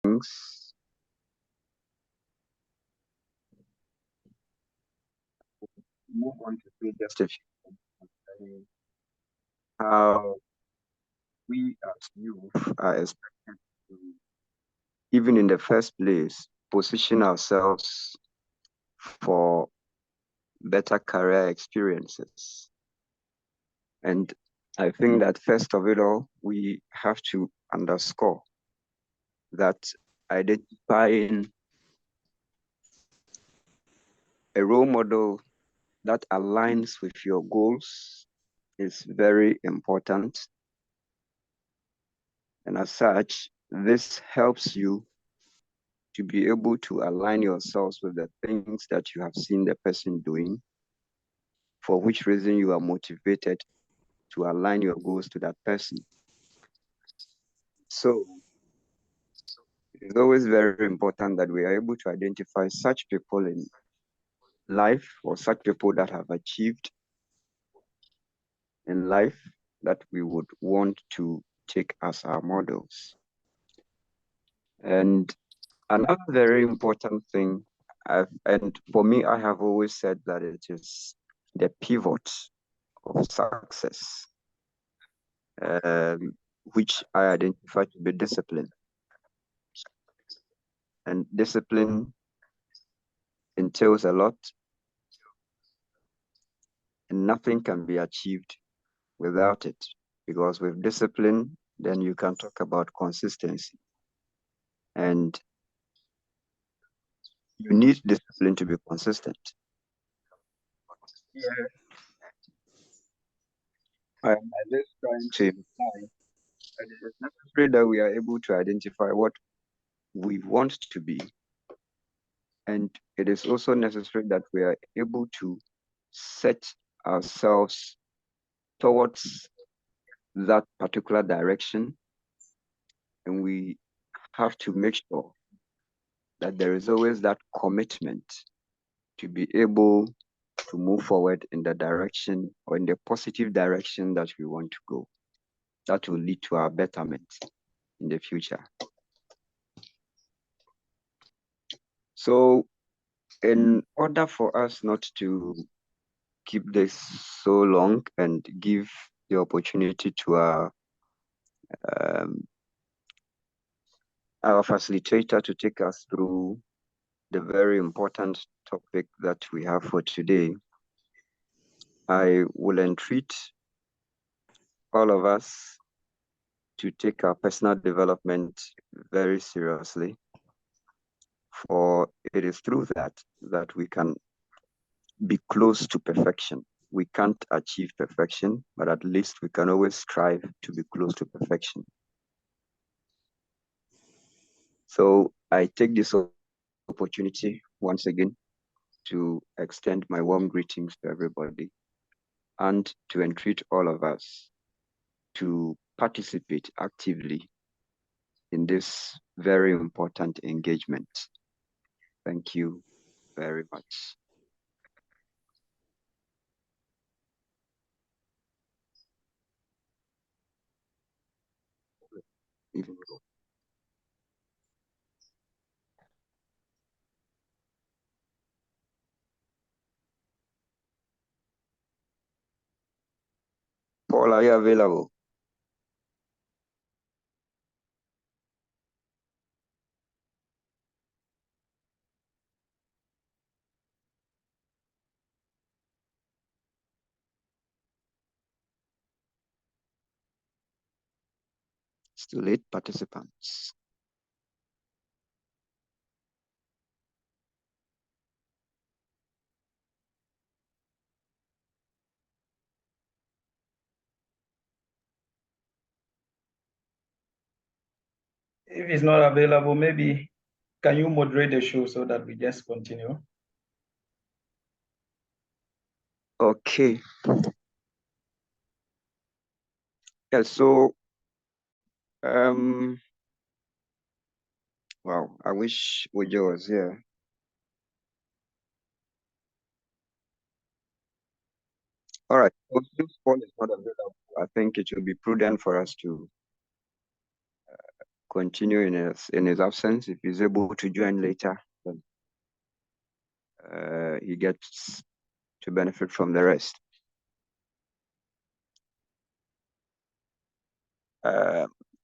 things. Move on to say just a few things concerning how we as youth are expected to, even in the first place, position ourselves for better career experiences. And I think that first of it all, we have to underscore that identifying a role model that aligns with your goals is very important. And as such, this helps you to be able to align yourselves with the things that you have seen the person doing, for which reason you are motivated to align your goals to that person. So it's always very important that we are able to identify such people in life, or such people that have achieved in life, that we would want to take as our models. And another very important thing, and for me, I have always said that it is the pivot of success, um, which I identify to be discipline. And discipline entails a lot, and nothing can be achieved without it. Because with discipline, then you can talk about consistency. And you need discipline to be consistent. Yeah. I'm just trying to imply that it is necessary that we are able to identify what we want to be. And it is also necessary that we are able to set ourselves towards that particular direction. And we have to make sure that there is always that commitment to be able to move forward in the direction, or in the positive direction that we want to go. That will lead to our betterment in the future. So in order for us not to keep this so long and give the opportunity to um, our facilitator to take us through the very important topic that we have for today, I will entreat all of us to take our personal development very seriously, for it is through that we can be close to perfection. We can't achieve perfection, but at least we can always strive to be close to perfection. So I take this opportunity once again to extend my warm greetings to everybody, and to entreat all of us to participate actively in this very important engagement. Thank you very much. Even though- Paul, are you available? Still eight participants. If it's not available, maybe can you moderate the show so that we just continue? Okay. Yeah, so um wow, I wish Ujo was here. All right. So since Paul is not available, I think it will be prudent for us to continue in his absence. If he's able to join later, then he gets to benefit from the rest.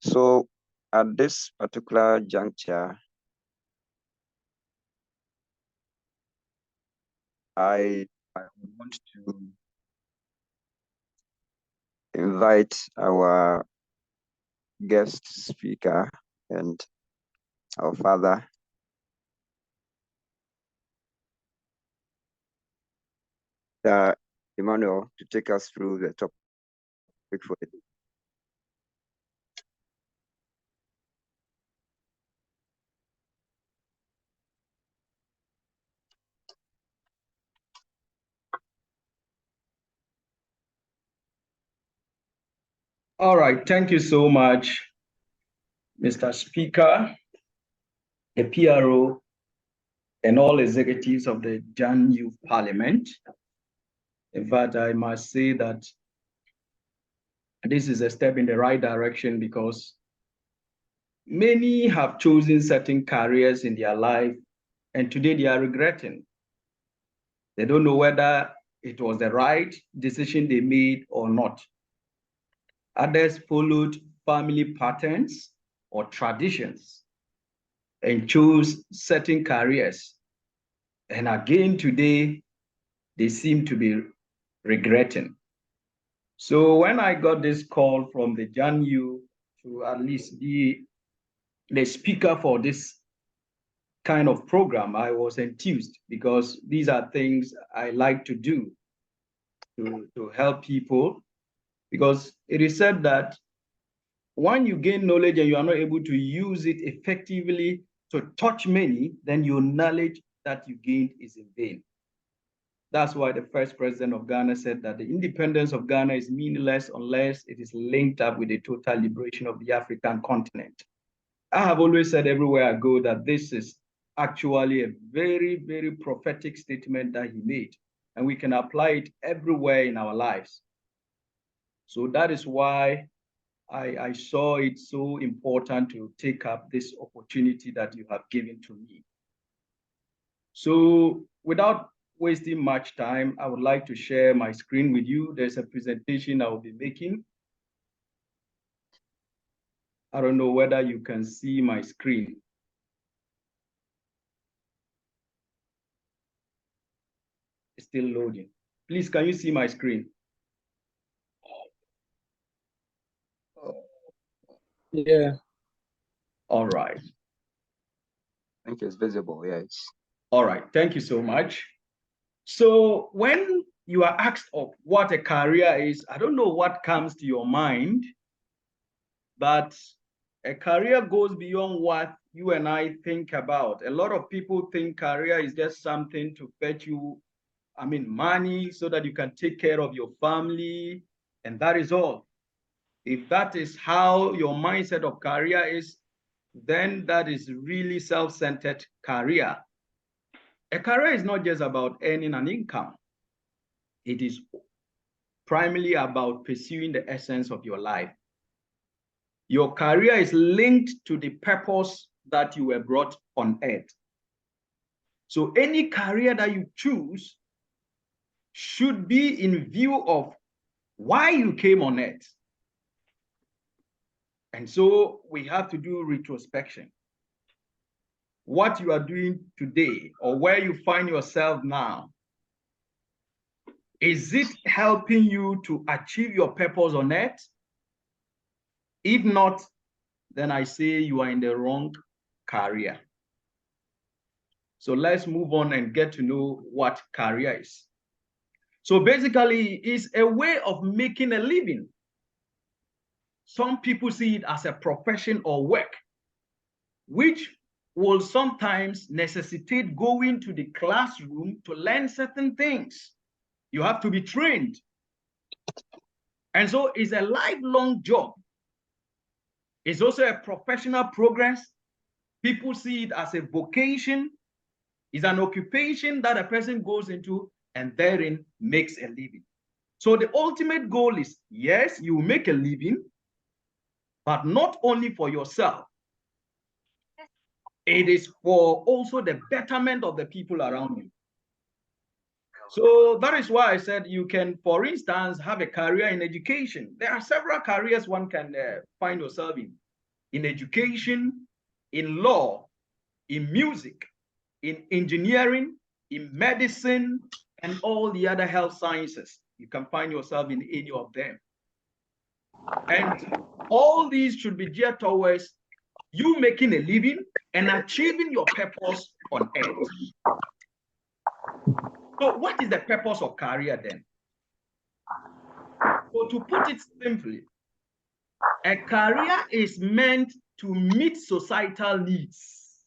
So at this particular juncture, I want to invite our guest speaker and our father, Emmanuel, to take us through the topic for the day. All right, thank you so much, Mr. Speaker, the PRO, and all executives of the Jan Youth Parliament. In fact, I must say that this is a step in the right direction because many have chosen certain careers in their life, and today they are regretting. They don't know whether it was the right decision they made or not. Others followed family patterns or traditions and chose certain careers. And again, today, they seem to be regretting. So when I got this call from the JANU to at least be the speaker for this kind of program, I was enthused because these are things I like to do to help people. Because it is said that when you gain knowledge and you are not able to use it effectively to touch many, then your knowledge that you gained is in vain. That's why the first president of Ghana said that the independence of Ghana is meaningless unless it is linked up with the total liberation of the African continent. I have always said everywhere I go that this is actually a very, very prophetic statement that he made, and we can apply it everywhere in our lives. So that is why I saw it so important to take up this opportunity that you have given to me. So without wasting much time, I would like to share my screen with you. There's a presentation I will be making. I don't know whether you can see my screen. It's still loading. Please, can you see my screen? Yeah. All right. I think it's visible, yes. All right, thank you so much. So when you are asked of what a career is, I don't know what comes to your mind, but a career goes beyond what you and I think about. A lot of people think career is just something to fetch you, money so that you can take care of your family, and that is all. If that is how your mindset of career is, then that is really self-centered career. A career is not just about earning an income. It is primarily about pursuing the essence of your life. Your career is linked to the purpose that you were brought on earth. So any career that you choose should be in view of why you came on earth. And so we have to do retrospection. What you are doing today or where you find yourself now, is it helping you to achieve your purpose on earth? If not, then I say you are in the wrong career. So let's move on and get to know what career is. So basically, it's a way of making a living. Some people see it as a profession or work, which will sometimes necessitate going to the classroom to learn certain things. You have to be trained. And so it's a lifelong job. It's also a professional progress. People see it as a vocation. It's an occupation that a person goes into and therein makes a living. So the ultimate goal is, yes, you make a living, but not only for yourself. It is for also the betterment of the people around you. So that is why I said you can, for instance, have a career in education. There are several careers one can find yourself in education, in law, in music, in engineering, in medicine, and all the other health sciences. You can find yourself in any of them. And all these should be geared towards you making a living and achieving your purpose on earth. So what is the purpose of career then? So to put it simply, a career is meant to meet societal needs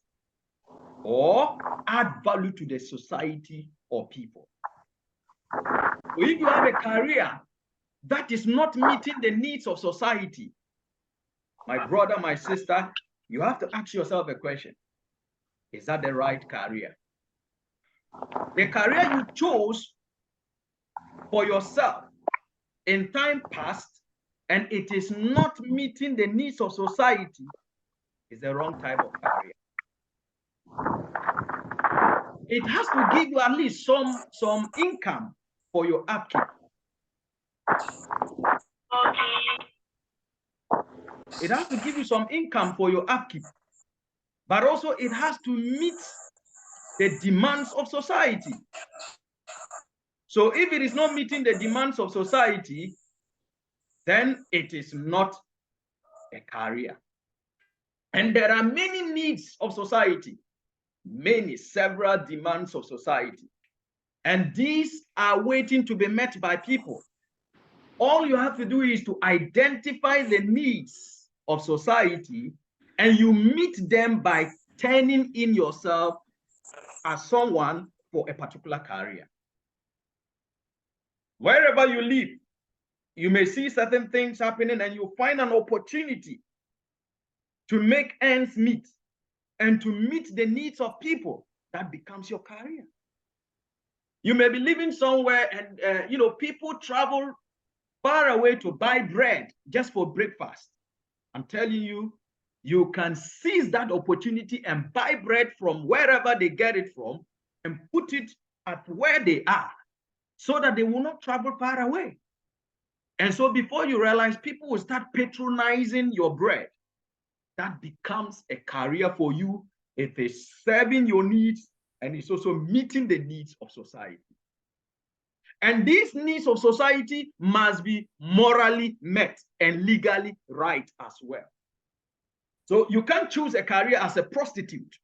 or add value to the society or people. So if you have a career that is not meeting the needs of society, my brother, my sister, you have to ask yourself a question. Is that the right career? The career you chose for yourself in time past, and it is not meeting the needs of society, is the wrong type of career. It has to give you at least some income for your upkeep. It has to give you some income for your upkeep, but also it has to meet the demands of society. So if it is not meeting the demands of society, then it is not a career. And there are many needs of society, several demands of society. And these are waiting to be met by people. All you have to do is to identify the needs of society, and you meet them by turning in yourself as someone for a particular career. Wherever you live, you may see certain things happening and you find an opportunity to make ends meet and to meet the needs of people. That becomes your career. You may be living somewhere and people travel far away to buy bread just for breakfast. I'm telling you, you can seize that opportunity and buy bread from wherever they get it from and put it at where they are so that they will not travel far away. And so before you realize, people will start patronizing your bread. That becomes a career for you. It is serving your needs and it's also meeting the needs of society. And these needs of society must be morally met and legally right as well. So you can't choose a career as a prostitute.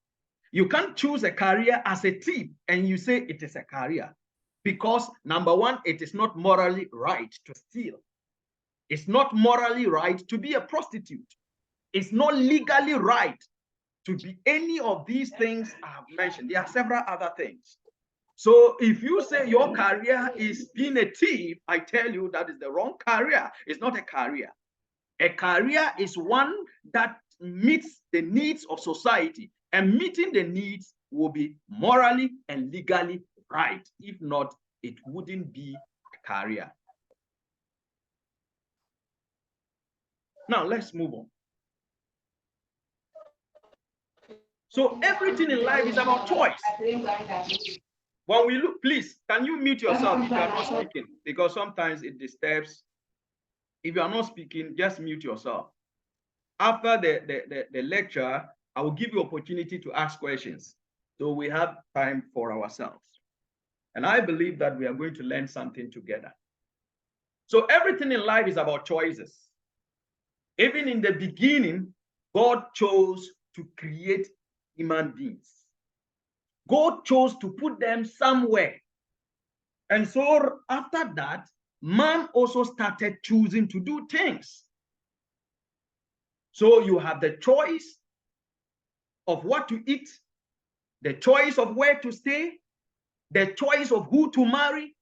You can't choose a career as a thief and you say it is a career. Because number one, it is not morally right to steal. It's not morally right to be a prostitute. It's not legally right to be any of these things I have mentioned. There are several other things. So if you say your career is being a thief, I tell you that is the wrong career. It's not a career. A career is one that meets the needs of society, and meeting the needs will be morally and legally right. If not, it wouldn't be a career. Now let's move on. So everything in life is about choice. When we look, please, can you mute yourself if you are not speaking? Because sometimes it disturbs. If you are not speaking, just mute yourself. After the lecture, I will give you opportunity to ask questions. So we have time for ourselves. And I believe that we are going to learn something together. So everything in life is about choices. Even in the beginning, God chose to create human beings. God chose to put them somewhere. And so after that, man also started choosing to do things. So you have the choice of what to eat, the choice of where to stay, the choice of who to marry.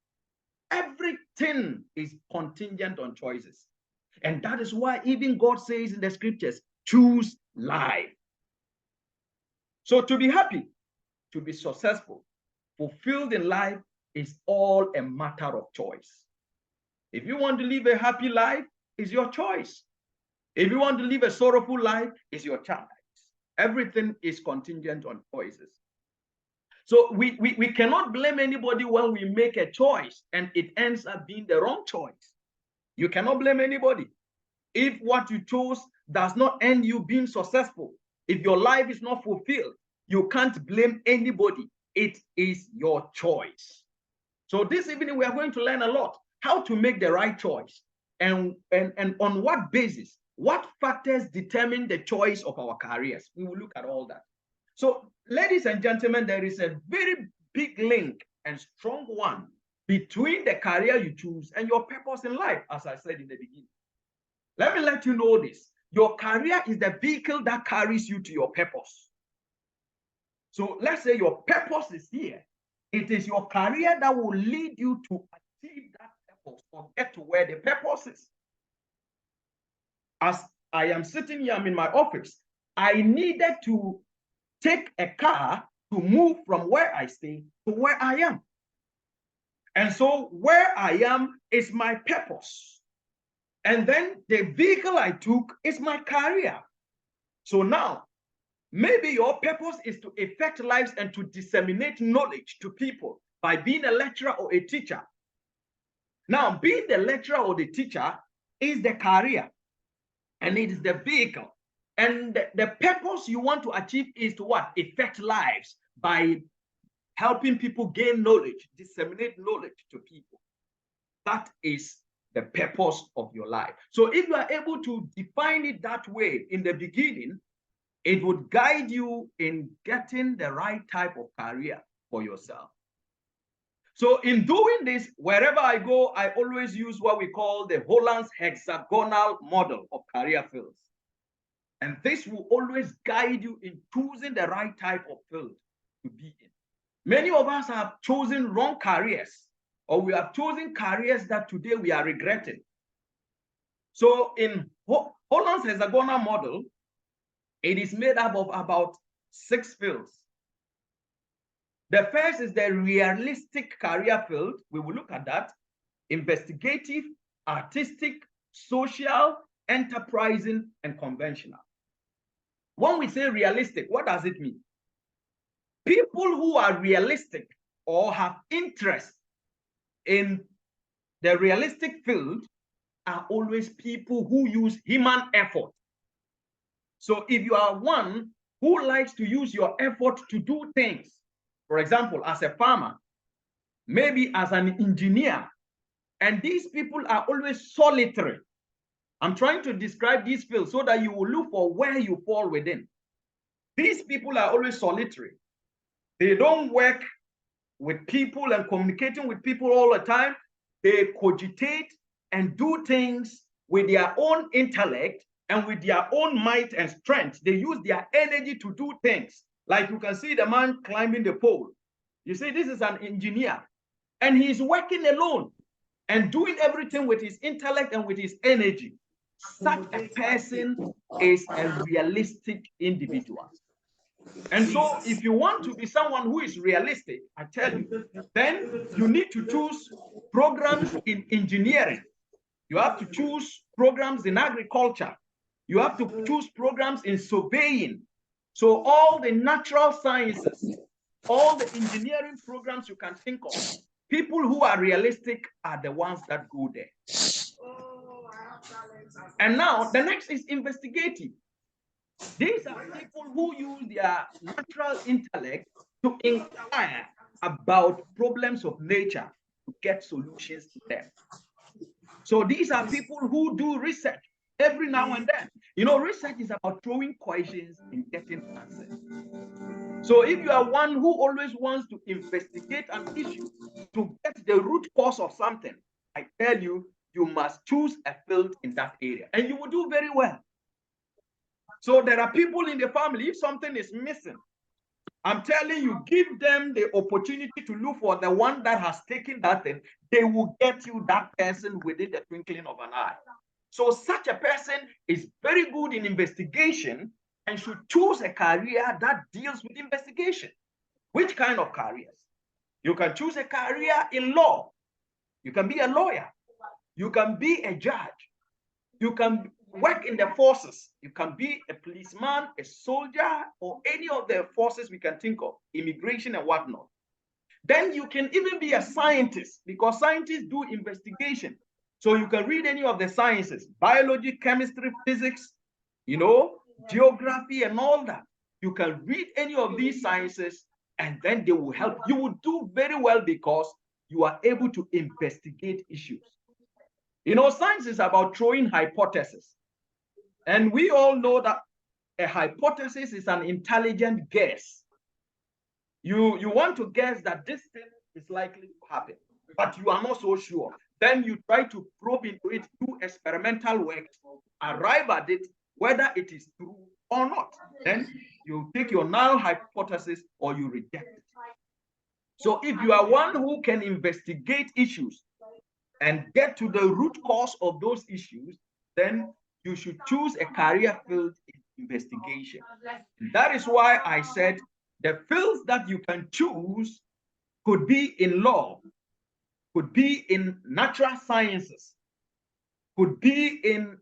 Everything is contingent on choices. And that is why even God says in the scriptures, choose life. So to be happy, to be successful, fulfilled in life is all a matter of choice. If you want to live a happy life, it's your choice. If you want to live a sorrowful life, it's your choice. Everything is contingent on choices. So we cannot blame anybody when we make a choice and it ends up being the wrong choice. You cannot blame anybody. If what you chose does not end you being successful, if your life is not fulfilled, you can't blame anybody. It is your choice. So this evening we are going to learn a lot how to make the right choice and on what basis, what factors determine the choice of our careers. We will look at all that. So ladies and gentlemen, there is a very big link and strong one between the career you choose and your purpose in life, as I said in the beginning. Let me let you know this. Your career is the vehicle that carries you to your purpose. So let's say your purpose is here. It is your career that will lead you to achieve that purpose or get to where the purpose is. As I am sitting here, I'm in my office. I needed to take a car to move from where I stay to where I am. And so where I am is my purpose. And then the vehicle I took is my career. So now, maybe your purpose is to affect lives and to disseminate knowledge to people by being a lecturer or a teacher. Now, being the lecturer or the teacher is the career, and it is the vehicle. And the purpose you want to achieve is to what? Affect lives by helping people gain knowledge, disseminate knowledge to people. That is the purpose of your life. So if you are able to define it that way in the beginning, it would guide you in getting the right type of career for yourself. So in doing this, wherever I go, I always use what we call the Holland's hexagonal model of career fields. And this will always guide you in choosing the right type of field to be in. Many of us have chosen wrong careers, or we have chosen careers that today we are regretting. So in Holland's hexagonal model, it is made up of about 6 fields. The first is the realistic career field. We will look at that. Investigative, artistic, social, enterprising, and conventional. When we say realistic, what does it mean? People who are realistic or have interest in the realistic field are always people who use human effort. So if you are one who likes to use your effort to do things, for example, as a farmer, maybe as an engineer, and these people are always solitary. I'm trying to describe these fields so that you will look for where you fall within. These people are always solitary. They don't work with people and communicating with people all the time. They cogitate and do things with their own intellect and with their own might and strength. They use their energy to do things. Like you can see the man climbing the pole. You see, this is an engineer, and he's working alone and doing everything with his intellect and with his energy. Such a person is a realistic individual. And so if you want to be someone who is realistic, I tell you, then you need to choose programs in engineering. You have to choose programs in agriculture. You have to choose programs in surveying. So all the natural sciences, all the engineering programs you can think of, people who are realistic are the ones that go there. And now the next is investigative. These are people who use their natural intellect to inquire about problems of nature to get solutions to them. So these are people who do research every now and then. You know, research is about throwing questions and getting answers. So if you are one who always wants to investigate an issue to get the root cause of something, I tell you, you must choose a field in that area and you will do very well. So there are people in the family, if something is missing, I'm telling you, give them the opportunity to look for the one that has taken that thing. They will get you that person within the twinkling of an eye. So such a person is very good in investigation and should choose a career that deals with investigation. Which kind of careers? You can choose a career in law. You can be a lawyer. You can be a judge. You can work in the forces. You can be a policeman, a soldier, or any of the forces we can think of, immigration and whatnot. Then you can even be a scientist, because scientists do investigation. So you can read any of the sciences, biology, chemistry, physics, geography and all that. You can read any of these sciences and then they will help. You will do very well because you are able to investigate issues. Science is about throwing hypotheses. And we all know that a hypothesis is an intelligent guess. You want to guess that this thing is likely to happen, but you are not so sure. Then you try to probe into it, do experimental work, arrive at it, whether it is true or not. Then you take your null hypothesis or you reject it. So if you are one who can investigate issues and get to the root cause of those issues, then you should choose a career field in investigation. That is why I said the fields that you can choose could be in law, could be in natural sciences, could be in,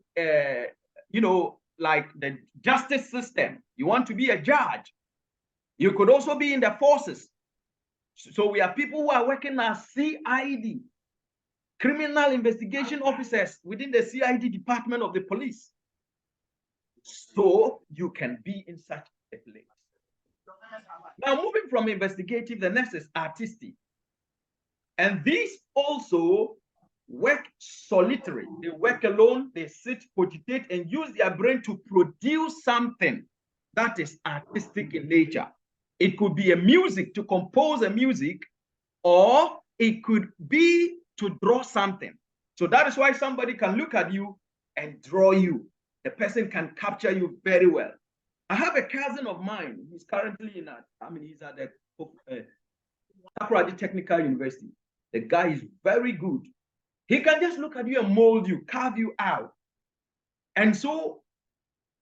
like the justice system. You want to be a judge. You could also be in the forces. So we have people who are working as CID, criminal investigation officers within the CID department of the police. So you can be in such a place. Now, moving from investigative, the next is artistic. And these also work solitary. They work alone, they sit, cogitate, and use their brain to produce something that is artistic in nature. It could be a music, to compose a music, or it could be to draw something. So that is why somebody can look at you and draw you. The person can capture you very well. I have a cousin of mine. He's currently he's at the Takoradi Technical University. The guy is very good. He can just look at you and mold you, carve you out. And so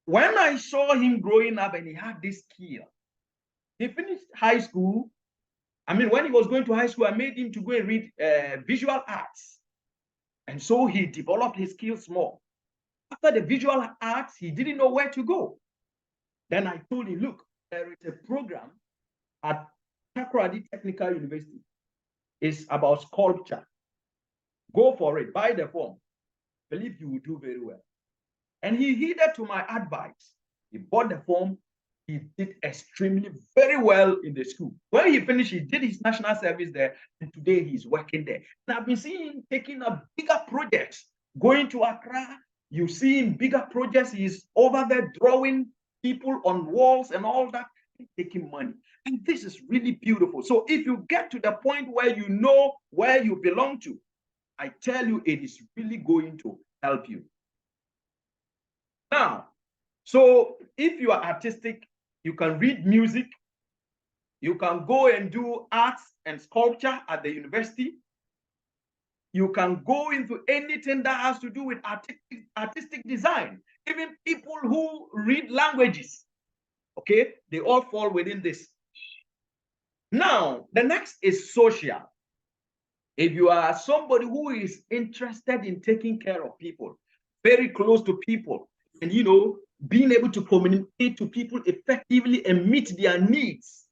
when I saw him growing up and he had this skill, he finished high school. When he was going to high school, I made him to go and read visual arts. And so he developed his skills more. After the visual arts, he didn't know where to go. Then I told him, look, there is a program at Takoradi Technical University. It's about sculpture. Go for it, buy the form. Believe you will do very well. And he heeded to my advice. He bought the form. He did extremely very well in the school. When he finished, he did his national service there, and today he's working there. And I've been seeing him taking up bigger projects, going to Accra. You see him bigger projects. He's over there drawing people on walls and all that, taking money. And this is really beautiful. So if you get to the point where you know where you belong to, I tell you, it is really going to help you. Now, so if you are artistic, you can read music, you can go and do arts and sculpture at the university. You can go into anything that has to do with artistic design. Even people who read languages, okay, they all fall within this. Now, the next is social. If you are somebody who is interested in taking care of people, very close to people, and being able to communicate to people effectively and meet their needs,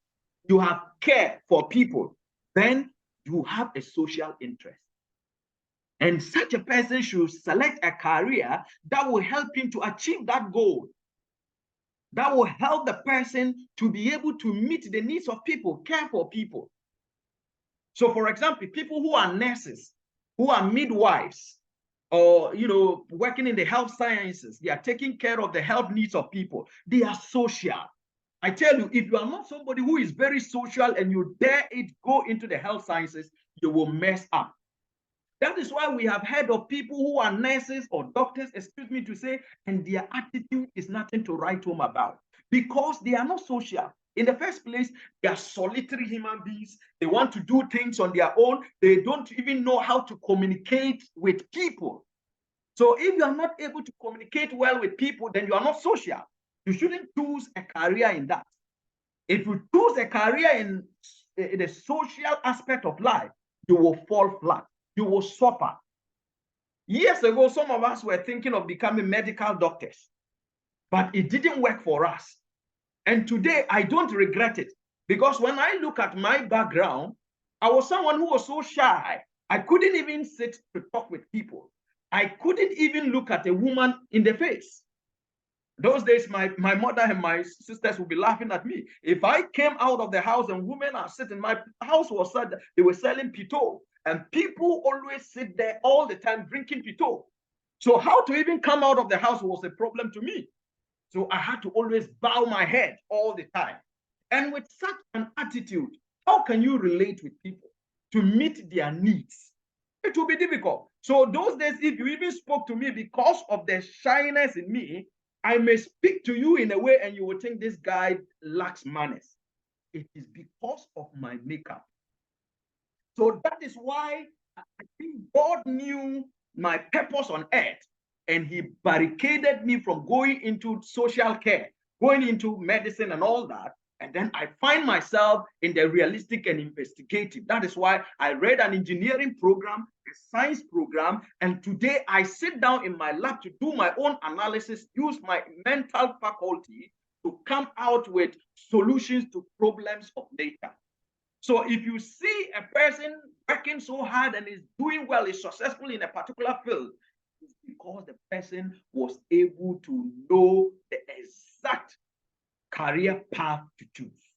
you have care for people, then you have a social interest. And such a person should select a career that will help him to achieve that goal. That will help the person to be able to meet the needs of people, care for people. So, for example, people who are nurses, who are midwives, or working in the health sciences, they are taking care of the health needs of people. They are social. I tell you, if you are not somebody who is very social and you dare go into the health sciences, you will mess up. That is why we have heard of people who are nurses or doctors, excuse me to say, and their attitude is nothing to write home about, because they are not social. In the first place, they are solitary human beings. They want to do things on their own. They don't even know how to communicate with people. So if you are not able to communicate well with people, then you are not social. You shouldn't choose a career in that. If you choose a career in the social aspect of life, you will fall flat. You will suffer. Years ago, some of us were thinking of becoming medical doctors, but it didn't work for us. And today, I don't regret it, because when I look at my background, I was someone who was so shy. I couldn't even sit to talk with people. I couldn't even look at a woman in the face. Those days, my mother and my sisters would be laughing at me. If I came out of the house and women are sitting, my house was said they were selling pito, and people always sit there all the time drinking pito. So how to even come out of the house was a problem to me. So I had to always bow my head all the time. And with such an attitude, how can you relate with people to meet their needs? It will be difficult. So those days, if you even spoke to me because of the shyness in me, I may speak to you in a way and you will think this guy lacks manners. It is because of my makeup. So that is why I think God knew my purpose on earth, and he barricaded me from going into social care, going into medicine and all that. And then I find myself in the realistic and investigative. That is why I read an engineering program, a science program, and today I sit down in my lab to do my own analysis, use my mental faculty to come out with solutions to problems of nature. So if you see a person working so hard and is doing well, is successful in a particular field, it's because the person was able to know the exact career path to choose.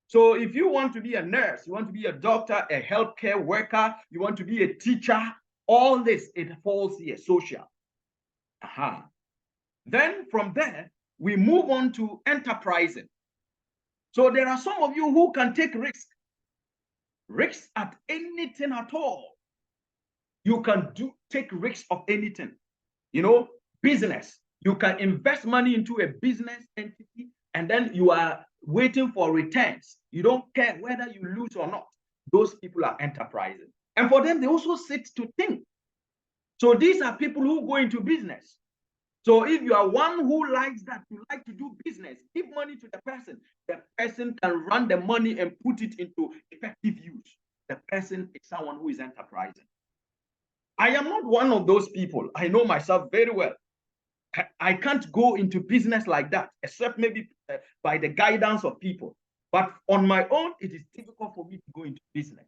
So if you want to be a nurse, you want to be a doctor, a healthcare worker, you want to be a teacher, all this, it falls here, social. Then from there, we move on to enterprising. So there are some of you who can take risks at anything at all. You can take risks of anything. Business. You can invest money into a business entity, and then you are waiting for returns. You don't care whether you lose or not. Those people are enterprising. And for them, they also sit to think. So these are people who go into business. So if you are one who likes that, you like to do business, give money to the person. The person can run the money and put it into effective use. The person is someone who is enterprising. I am not one of those people. I know myself very well. I can't go into business like that, except maybe by the guidance of people. But on my own, it is difficult for me to go into business.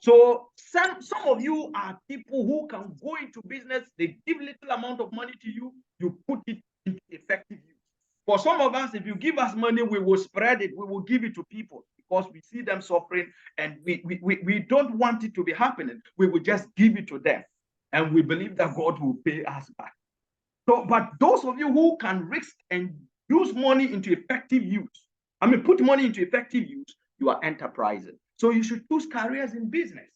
So some of you are people who can go into business. They give little amount of money to you. You put it into effective use. For some of us, if you give us money, we will spread it. We will give it to people because we see them suffering, and we don't want it to be happening. We will just give it to them, and we believe that God will pay us back. So, but those of you who can risk and use money into effective use, put money into effective use, you are enterprising. So you should choose careers in business.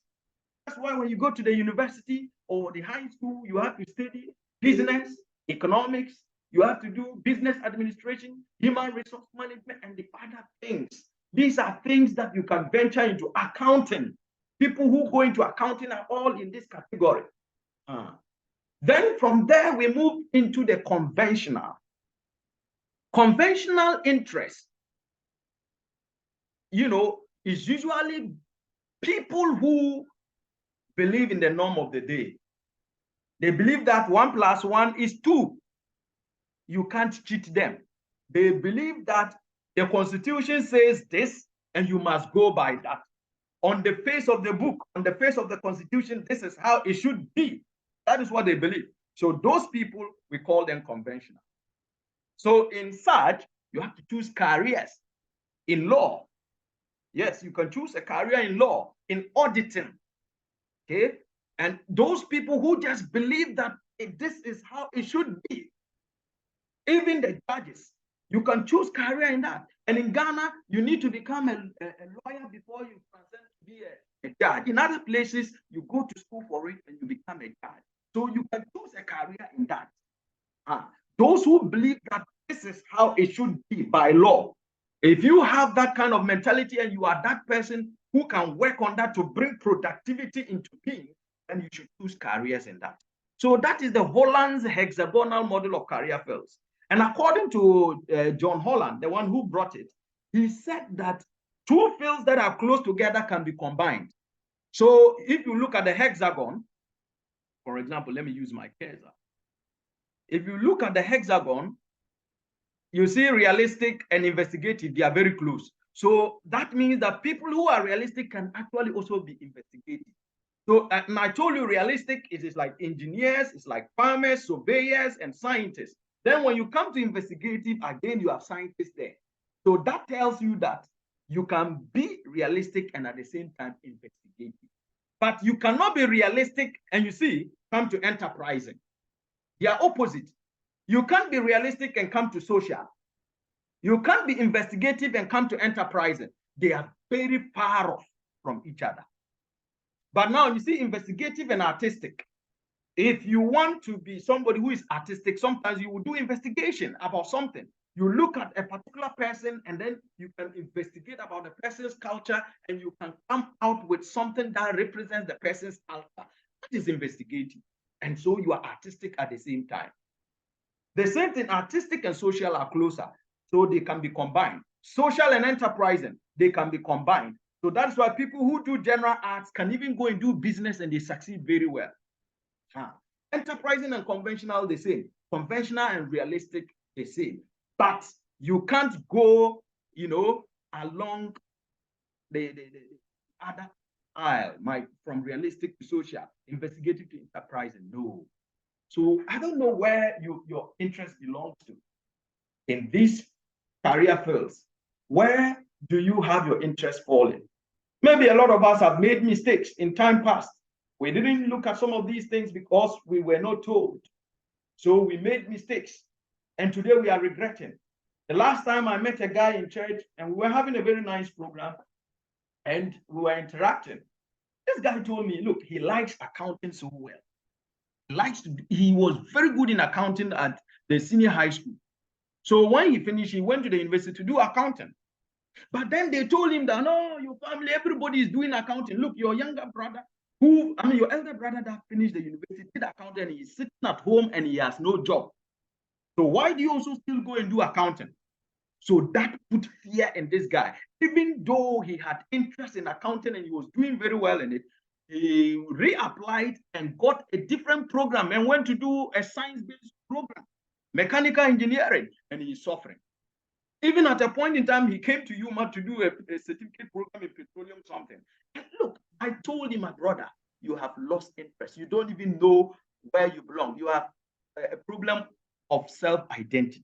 That's why when you go to the university or the high school, you have to study business, economics, you have to do business administration, human resource management, and the other things. These are things that you can venture into. Accounting. People who go into accounting are all in this category. Then from there, we move into the conventional. Conventional interest, is usually people who believe in the norm of the day. They believe that 1 + 1 is 2. You can't cheat them. They believe that the Constitution says this, and you must go by that. On the face of the book, on the face of the Constitution, this is how it should be. That is what they believe. So those people, we call them conventional. So in such, you have to choose careers in law. Yes, you can choose a career in law, in auditing. Okay? And those people who just believe that this is how it should be. Even the judges, you can choose career in that. And in Ghana, you need to become a lawyer before you transcend to be a judge. In other places, you go to school for it and you become a judge. So you can choose a career in that. Those who believe that this is how it should be by law, if you have that kind of mentality and you are that person who can work on that to bring productivity into being, then you should choose careers in that. So that is the Holland's hexagonal model of career fields. And according to John Holland, the one who brought it, he said that 2 fields that are close together can be combined. So if you look at the hexagon, For example, let me use my cursor. If you look at the hexagon, you see realistic and investigative, they are very close. So that means that people who are realistic can actually also be investigative. So and I told you realistic is like engineers, it's like farmers, surveyors, and scientists. Then when you come to investigative, again, you have scientists there. So that tells you that you can be realistic and at the same time investigative. But you cannot be realistic and you see, come to enterprising. They are opposite. You can't be realistic and come to social. You can't be investigative and come to enterprising. They are very far off from each other. But now you see investigative and artistic. If you want to be somebody who is artistic, sometimes you will do investigation about something. You look at a particular person and then you can investigate about the person's culture and you can come out with something that represents the person's culture. That is investigative. And so you are artistic at the same time. The same thing, artistic and social are closer, so they can be combined. Social and enterprising, they can be combined. So that's why people who do general arts can even go and do business and they succeed very well. Enterprising and conventional, the same. Conventional and realistic, the same. But you can't go, along the other aisle, from realistic to social, investigative to enterprising. No. So I don't know where your interest belongs to in these career fields. Where do you have your interest falling? Maybe a lot of us have made mistakes in time past. We didn't look at some of these things because we were not told. So we made mistakes. And today we are regretting. The last time I met a guy in church and we were having a very nice program and we were interacting. This guy told me, look, he likes accounting so well. He was very good in accounting at the senior high school. So when he finished, he went to the university to do accounting. But then they told him that, no, your family, everybody is doing accounting. Look, your younger brother, your elder brother that finished the university did accounting and he's sitting at home and he has no job. So why do you also still go and do accounting? So that put fear in this guy. Even though he had interest in accounting and he was doing very well in it, he reapplied and got a different program and went to do a science-based program, mechanical engineering, and he's suffering. Even at a point in time, he came to UMA to do a certificate program in petroleum something. And look, I told him, my brother, you have lost interest. You don't even know where you belong. You have a problem of self-identity.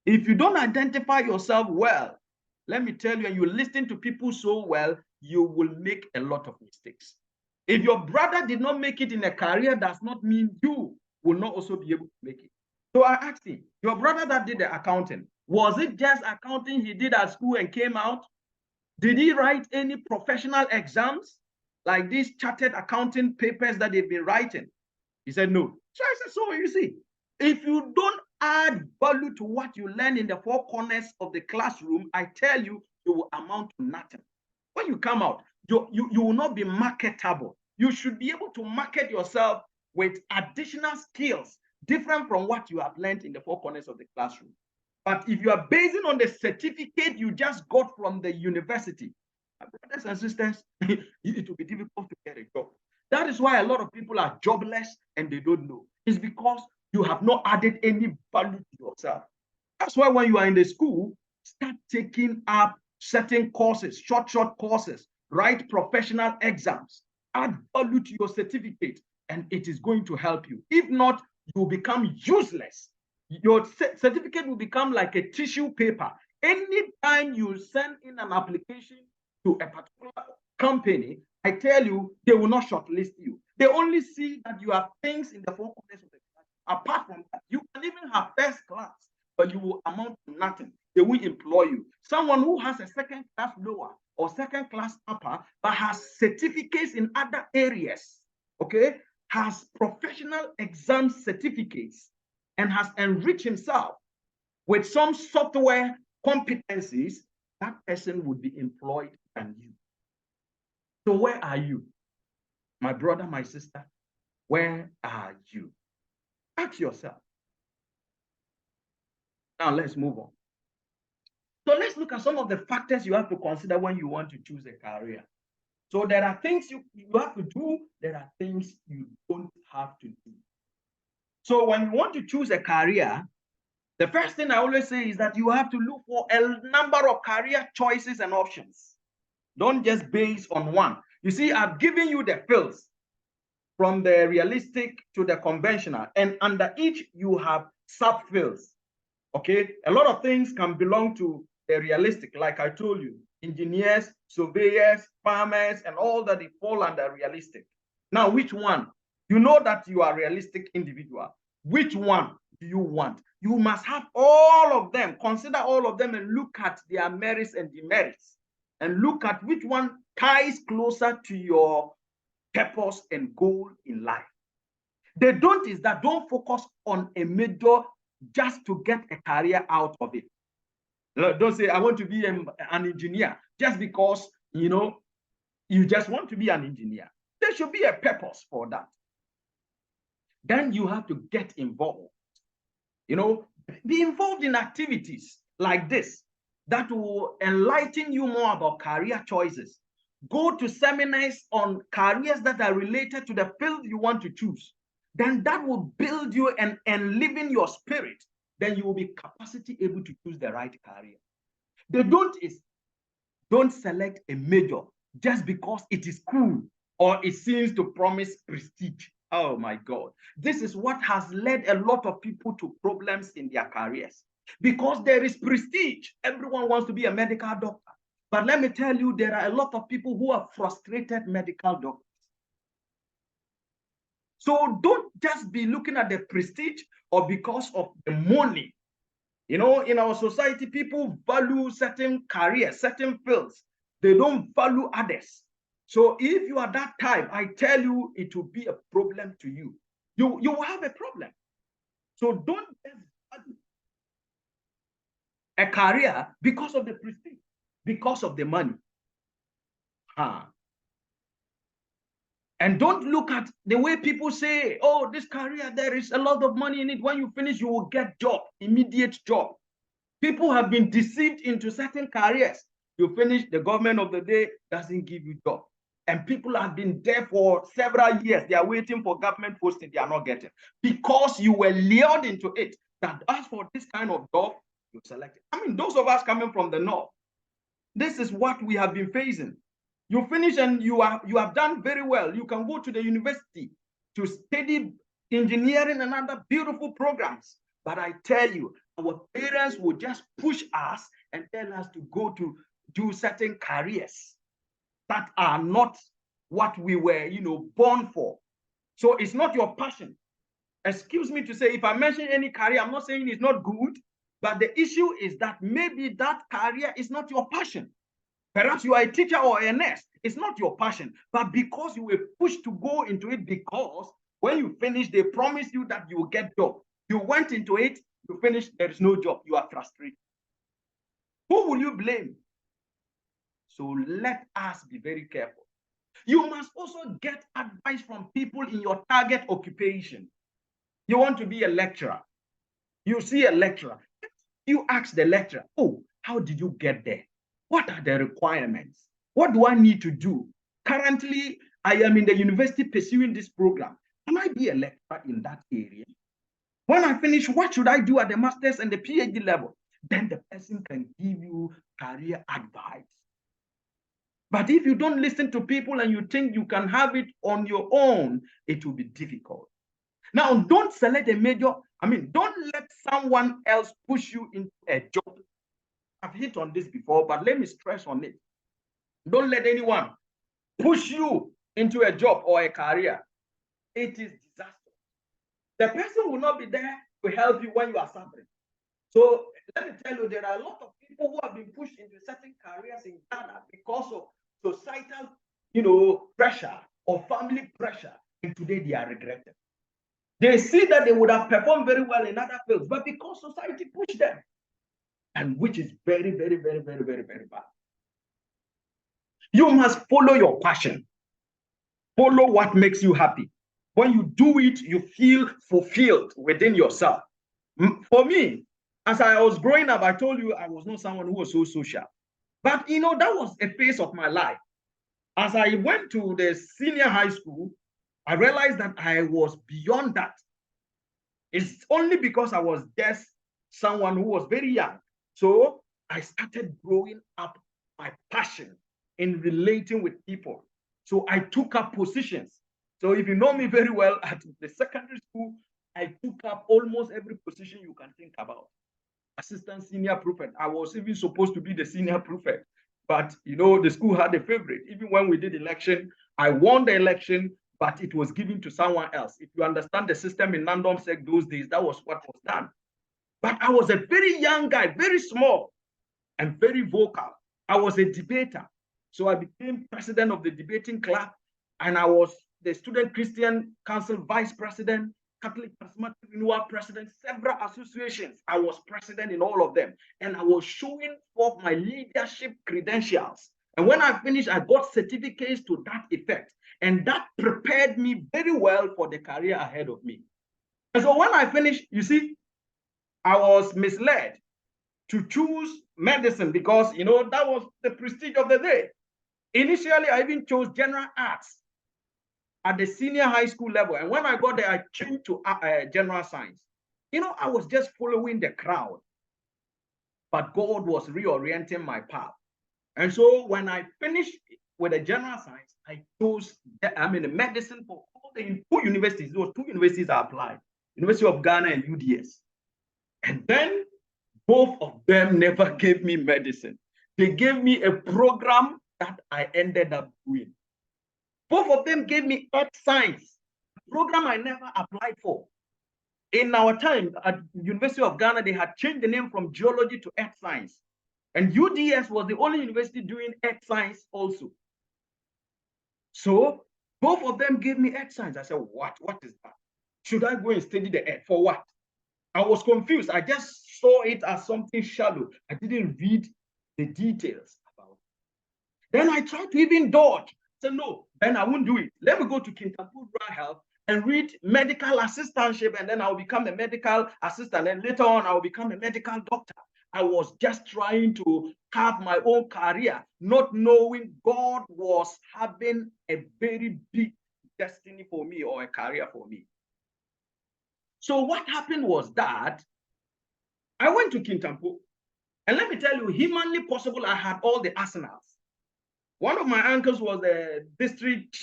If you don't identify yourself well, let me tell you, and you listen to people so well, you will make a lot of mistakes. If your brother did not make it in a career, does not mean you will not also be able to make it. So I asked him, your brother that did the accounting, was it just accounting he did at school and came out? Did he write any professional exams like these chartered accounting papers that they've been writing? He said, no. So I said, so you see, if you don't add value to what you learn in the four corners of the classroom, I tell you, you will amount to nothing. When you come out, you will not be marketable. You should be able to market yourself with additional skills different from what you have learned in the four corners of the classroom. But if you are basing on the certificate you just got from the university, my brothers and sisters, it will be difficult to get a job. That is why a lot of people are jobless and they don't know. It's because you have not added any value to yourself. That's why when you are in the school, start taking up certain courses, short courses, write professional exams, add value to your certificate, and it is going to help you. If not, you will become useless. Your certificate will become like a tissue paper. Anytime you send in an application to a particular company, I tell you, they will not shortlist you. They only see that you have things in the four corners of the class. Apart from that, you can even have first class, but you will amount to nothing. They will employ you. Someone who has a second class lower or second class upper, but has certificates in other areas, okay, has professional exam certificates and has enriched himself with some software competencies, that person would be employed than you. So where are you? My brother, my sister, where are you? Ask yourself. Now let's move on. So let's look at some of the factors you have to consider when you want to choose a career. So there are things you have to do, there are things you don't have to do. So when you want to choose a career, the first thing I always say is that you have to look for a number of career choices and options. Don't just base on one. You see, I've given you the fields from the realistic to the conventional, and under each you have sub-fields. Okay, a lot of things can belong to the realistic, like I told you, engineers, surveyors, farmers, and all that they fall under realistic. Now, which one? You know that you are a realistic individual. Which one do you want? You must have all of them, consider all of them, and look at their merits and demerits, and look at which one ties closer to your purpose and goal in life. The don't is that don't focus on a major just to get a career out of it. Don't say, I want to be an engineer just because, you just want to be an engineer. There should be a purpose for that. Then you have to get involved. Be involved in activities like this that will enlighten you more about career choices. Go to seminars on careers that are related to the field you want to choose. Then that will build you and live in your spirit. Then you will be capacity able to choose the right career. The don't select a major just because it is cool or it seems to promise prestige. Oh my God. This is what has led a lot of people to problems in their careers. Because there is prestige. Everyone wants to be a medical doctor. But let me tell you, there are a lot of people who are frustrated medical doctors. So don't just be looking at the prestige or because of the money. In our society, people value certain careers, certain fields. They don't value others. So if you are that type, I tell you, it will be a problem to you. You will have a problem. So don't just value a career because of the prestige, because of the money. And don't look at the way people say, oh, this career, there is a lot of money in it. When you finish, you will get job, immediate job. People have been deceived into certain careers. You finish, the government of the day doesn't give you job. And people have been there for several years. They are waiting for government posting. They are not getting. Because you were lured into it. That as for this kind of job, you select it. I mean, those of us coming from the north, this is what we have been facing. You finish and you have done very well. You can go to the university to study engineering and other beautiful programs. But I tell you, our parents will just push us and tell us to go to do certain careers that are not what we were, born for. So it's not your passion. Excuse me to say, if I mention any career, I'm not saying it's not good, but the issue is that maybe that career is not your passion. Perhaps you are a teacher or a nurse. It's not your passion, but because you were pushed to go into it, because when you finish, they promised you that you will get job. You went into it, you finished, there is no job. You are frustrated. Who will you blame? So let us be very careful. You must also get advice from people in your target occupation. You want to be a lecturer. You see a lecturer. You ask the lecturer, oh, how did you get there? What are the requirements? What do I need to do? Currently, I am in the university pursuing this program. Can I be a lecturer in that area? When I finish, what should I do at the master's and the PhD level? Then the person can give you career advice. But if you don't listen to people and you think you can have it on your own, it will be difficult. Now, don't select a major. Don't let someone else push you into a job. I've hit on this before, but let me stress on it. Don't let anyone push you into a job or a career. It is disaster. The person will not be there to help you when you are suffering. So let me tell you, there are a lot of people who have been pushed into certain careers in Ghana because of societal, pressure or family pressure, and today they are regretted. They see that they would have performed very well in other fields, but because society pushed them, and which is very, very, very, very, very, very bad. You must follow your passion. Follow what makes you happy. When you do it, you feel fulfilled within yourself. For me, as I was growing up, I told you I was not someone who was so social. But, that was a phase of my life. As I went to the senior high school, I realized that I was beyond that. It's only because I was just someone who was very young. So I started growing up my passion in relating with people. So I took up positions. So if you know me very well, at the secondary school, I took up almost every position you can think about. Assistant senior prefect. I was even supposed to be the senior prefect. But you know, the school had a favorite. Even when we did election, I won the election, but it was given to someone else. If you understand the system in Nandom Sec those days, that was what was done. But I was a very young guy, very small, and very vocal. I was a debater. So I became president of the debating club, and I was the Student Christian Council vice president, Catholic Charismatic Renewal president, several associations. I was president in all of them, and I was showing forth my leadership credentials. And when I finished, I got certificates to that effect, and that prepared me very well for the career ahead of me. And so when I finished, you see, I was misled to choose medicine because, you know, that was the prestige of the day. Initially, I even chose general arts at the senior high school level. And when I got there, I changed to general science. You know, I was just following the crowd, but God was reorienting my path. And so when I finished with the general science, I chose, the medicine for all the two universities. Those two universities I applied, University of Ghana and UDS. And then both of them never gave me medicine. They gave me a program that I ended up doing. Both of them gave me earth science, a program I never applied for. In our time at University of Ghana, they had changed the name from geology to earth science. And UDS was the only university doing earth science also. So both of them gave me earth science. I said, what? What is that? Should I go and study the earth? For what? I was confused. I just saw it as something shallow. I didn't read the details about it. Then I tried to even dodge. I said, no, then I won't do it. Let me go to Kintampo Rural Health and read medical assistantship, and then I'll become a medical assistant. And later on, I'll become a medical doctor. I was just trying to have my own career, not knowing God was having a very big destiny for me or a career for me. So what happened was that I went to Kintampo, and let me tell you, humanly possible, I had all the arsenals. One of my uncles was the district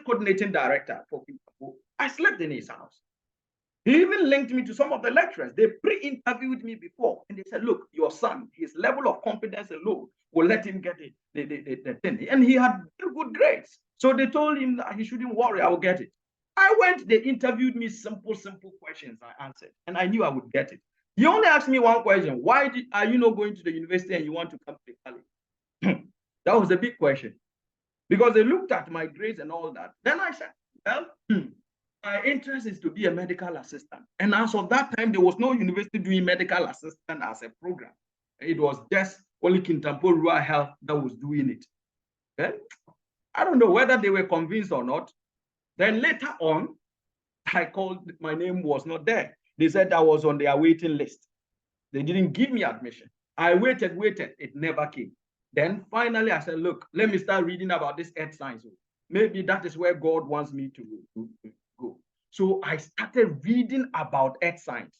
coordinating director for Kintampo. I slept in his house. He even linked me to some of the lecturers. They pre-interviewed me before, and they said, look, your son, his level of confidence alone will let him get the thing. And he had very good grades. So they told him that he shouldn't worry, I will get it. I went, they interviewed me, simple questions I answered, and I knew I would get it. He only asked me one question: why are you not going to the university and you want to come to the college? That was a big question, because they looked at my grades and all that. Then I said, well, my interest is to be a medical assistant. And as of that time, there was no university doing medical assistant as a program. It was just only Kintampo Rural Health that was doing it. Okay? I don't know whether they were convinced or not. Then later on, I called, my name was not there. They said I was on their waiting list. They didn't give me admission. I waited, it never came. Then finally I said, look, let me start reading about this earth science. Maybe that is where God wants me to go. So I started reading about earth science.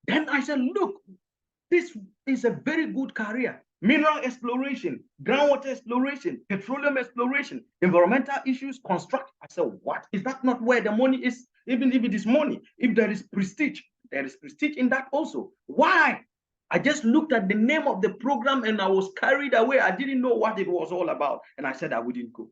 Then I said, look, this is a very good career. Mineral exploration, groundwater exploration, petroleum exploration, environmental issues, construct. I said, what? Is that not where the money is? Even if it is money, if there is prestige in that also. Why? I just looked at the name of the program and I was carried away. I didn't know what it was all about. And I said I wouldn't go.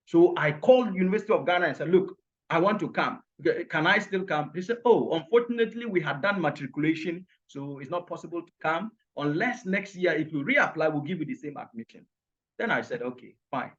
So I called University of Ghana and said, look, I want to come. Can I still come? He said, oh, unfortunately, we had done matriculation, so it's not possible to come unless next year, if you reapply, we'll give you the same admission. Then I said, okay, fine.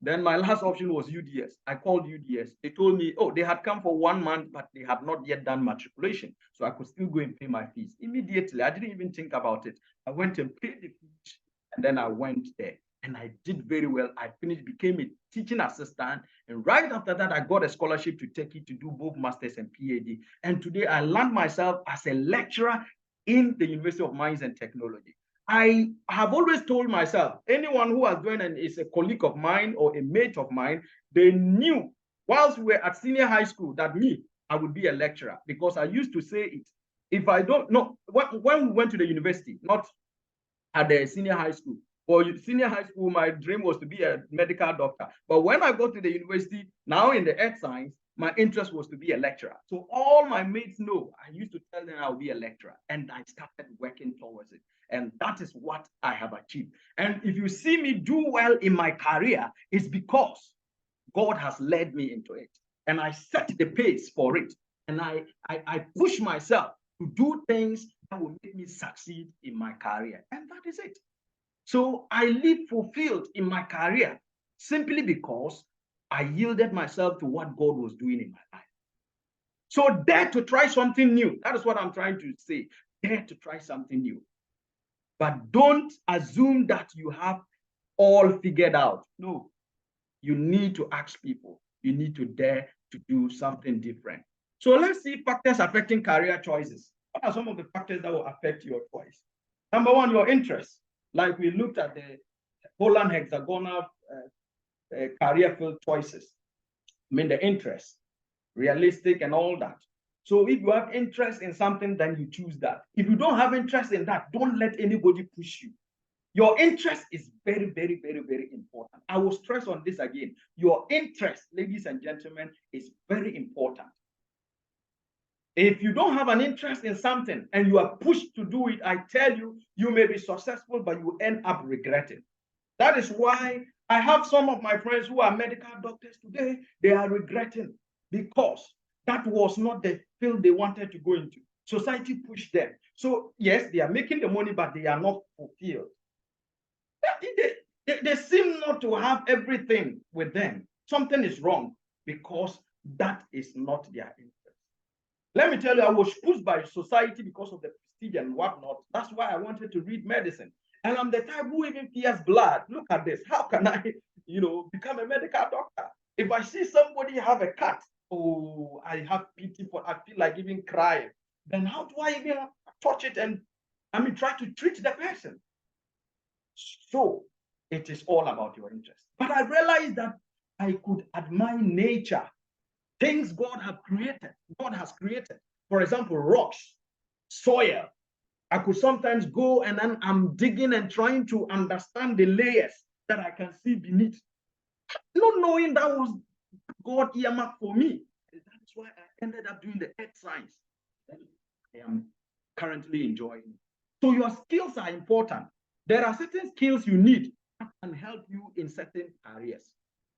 Then my last option was UDS. I called UDS. They told me, oh, they had come for 1 month, but they had not yet done matriculation. So I could still go and pay my fees. Immediately, I didn't even think about it. I went and paid the fees, and then I went there. And I did very well. I finished, became a teaching assistant. And right after that, I got a scholarship to Turkey to do both masters and PhD. And today I land myself as a lecturer in the University of Mines and Technology. I have always told myself, anyone who has joined and is a colleague of mine or a mate of mine, they knew whilst we were at senior high school that me, I would be a lecturer, because I used to say it. If I don't know, when we went to the university, not at the senior high school. For senior high school, my dream was to be a medical doctor. But when I got to the university, now in the earth science, my interest was to be a lecturer. So all my mates know, I used to tell them I'll be a lecturer, and I started working towards it. And that is what I have achieved. And if you see me do well in my career, it's because God has led me into it. And I set the pace for it. And I push myself to do things that will make me succeed in my career. And that is it. So I live fulfilled in my career simply because I yielded myself to what God was doing in my life. So dare to try something new. That is what I'm trying to say. Dare to try something new. But don't assume that you have all figured out. No, you need to ask people. You need to dare to do something different. So let's see factors affecting career choices. What are some of the factors that will affect your choice? Number one, your interest. Like we looked at the Poland hexagonal career field choices. I mean, the interest, realistic and all that. So if you have interest in something, then you choose that. If you don't have interest in that, don't let anybody push you. Your interest is very, very, very, very important. I will stress on this again. Your interest, ladies and gentlemen, is very important. If you don't have an interest in something and you are pushed to do it, I tell you, you may be successful, but you end up regretting. That is why I have some of my friends who are medical doctors today, they are regretting because that was not the field they wanted to go into. Society pushed them. So yes, they are making the money, but they are not fulfilled. They seem not to have everything with them. Something is wrong because that is not their interest. Let me tell you, I was pushed by society because of the prestige and whatnot. That's why I wanted to read medicine. And I'm the type who even fears blood. Look at this. How can I, become a medical doctor? If I see somebody have a cut, oh, I have pity for, I feel like even crying. Then how do I even touch it and, try to treat the person? So it is all about your interest. But I realized that I could admire nature, things God has created. For example, rocks, soil. I could sometimes go and then I'm digging and trying to understand the layers that I can see beneath. Not knowing that was God earmarked for me. And that's why I ended up doing the earth science. And I am currently enjoying it. So your skills are important. There are certain skills you need that can help you in certain careers.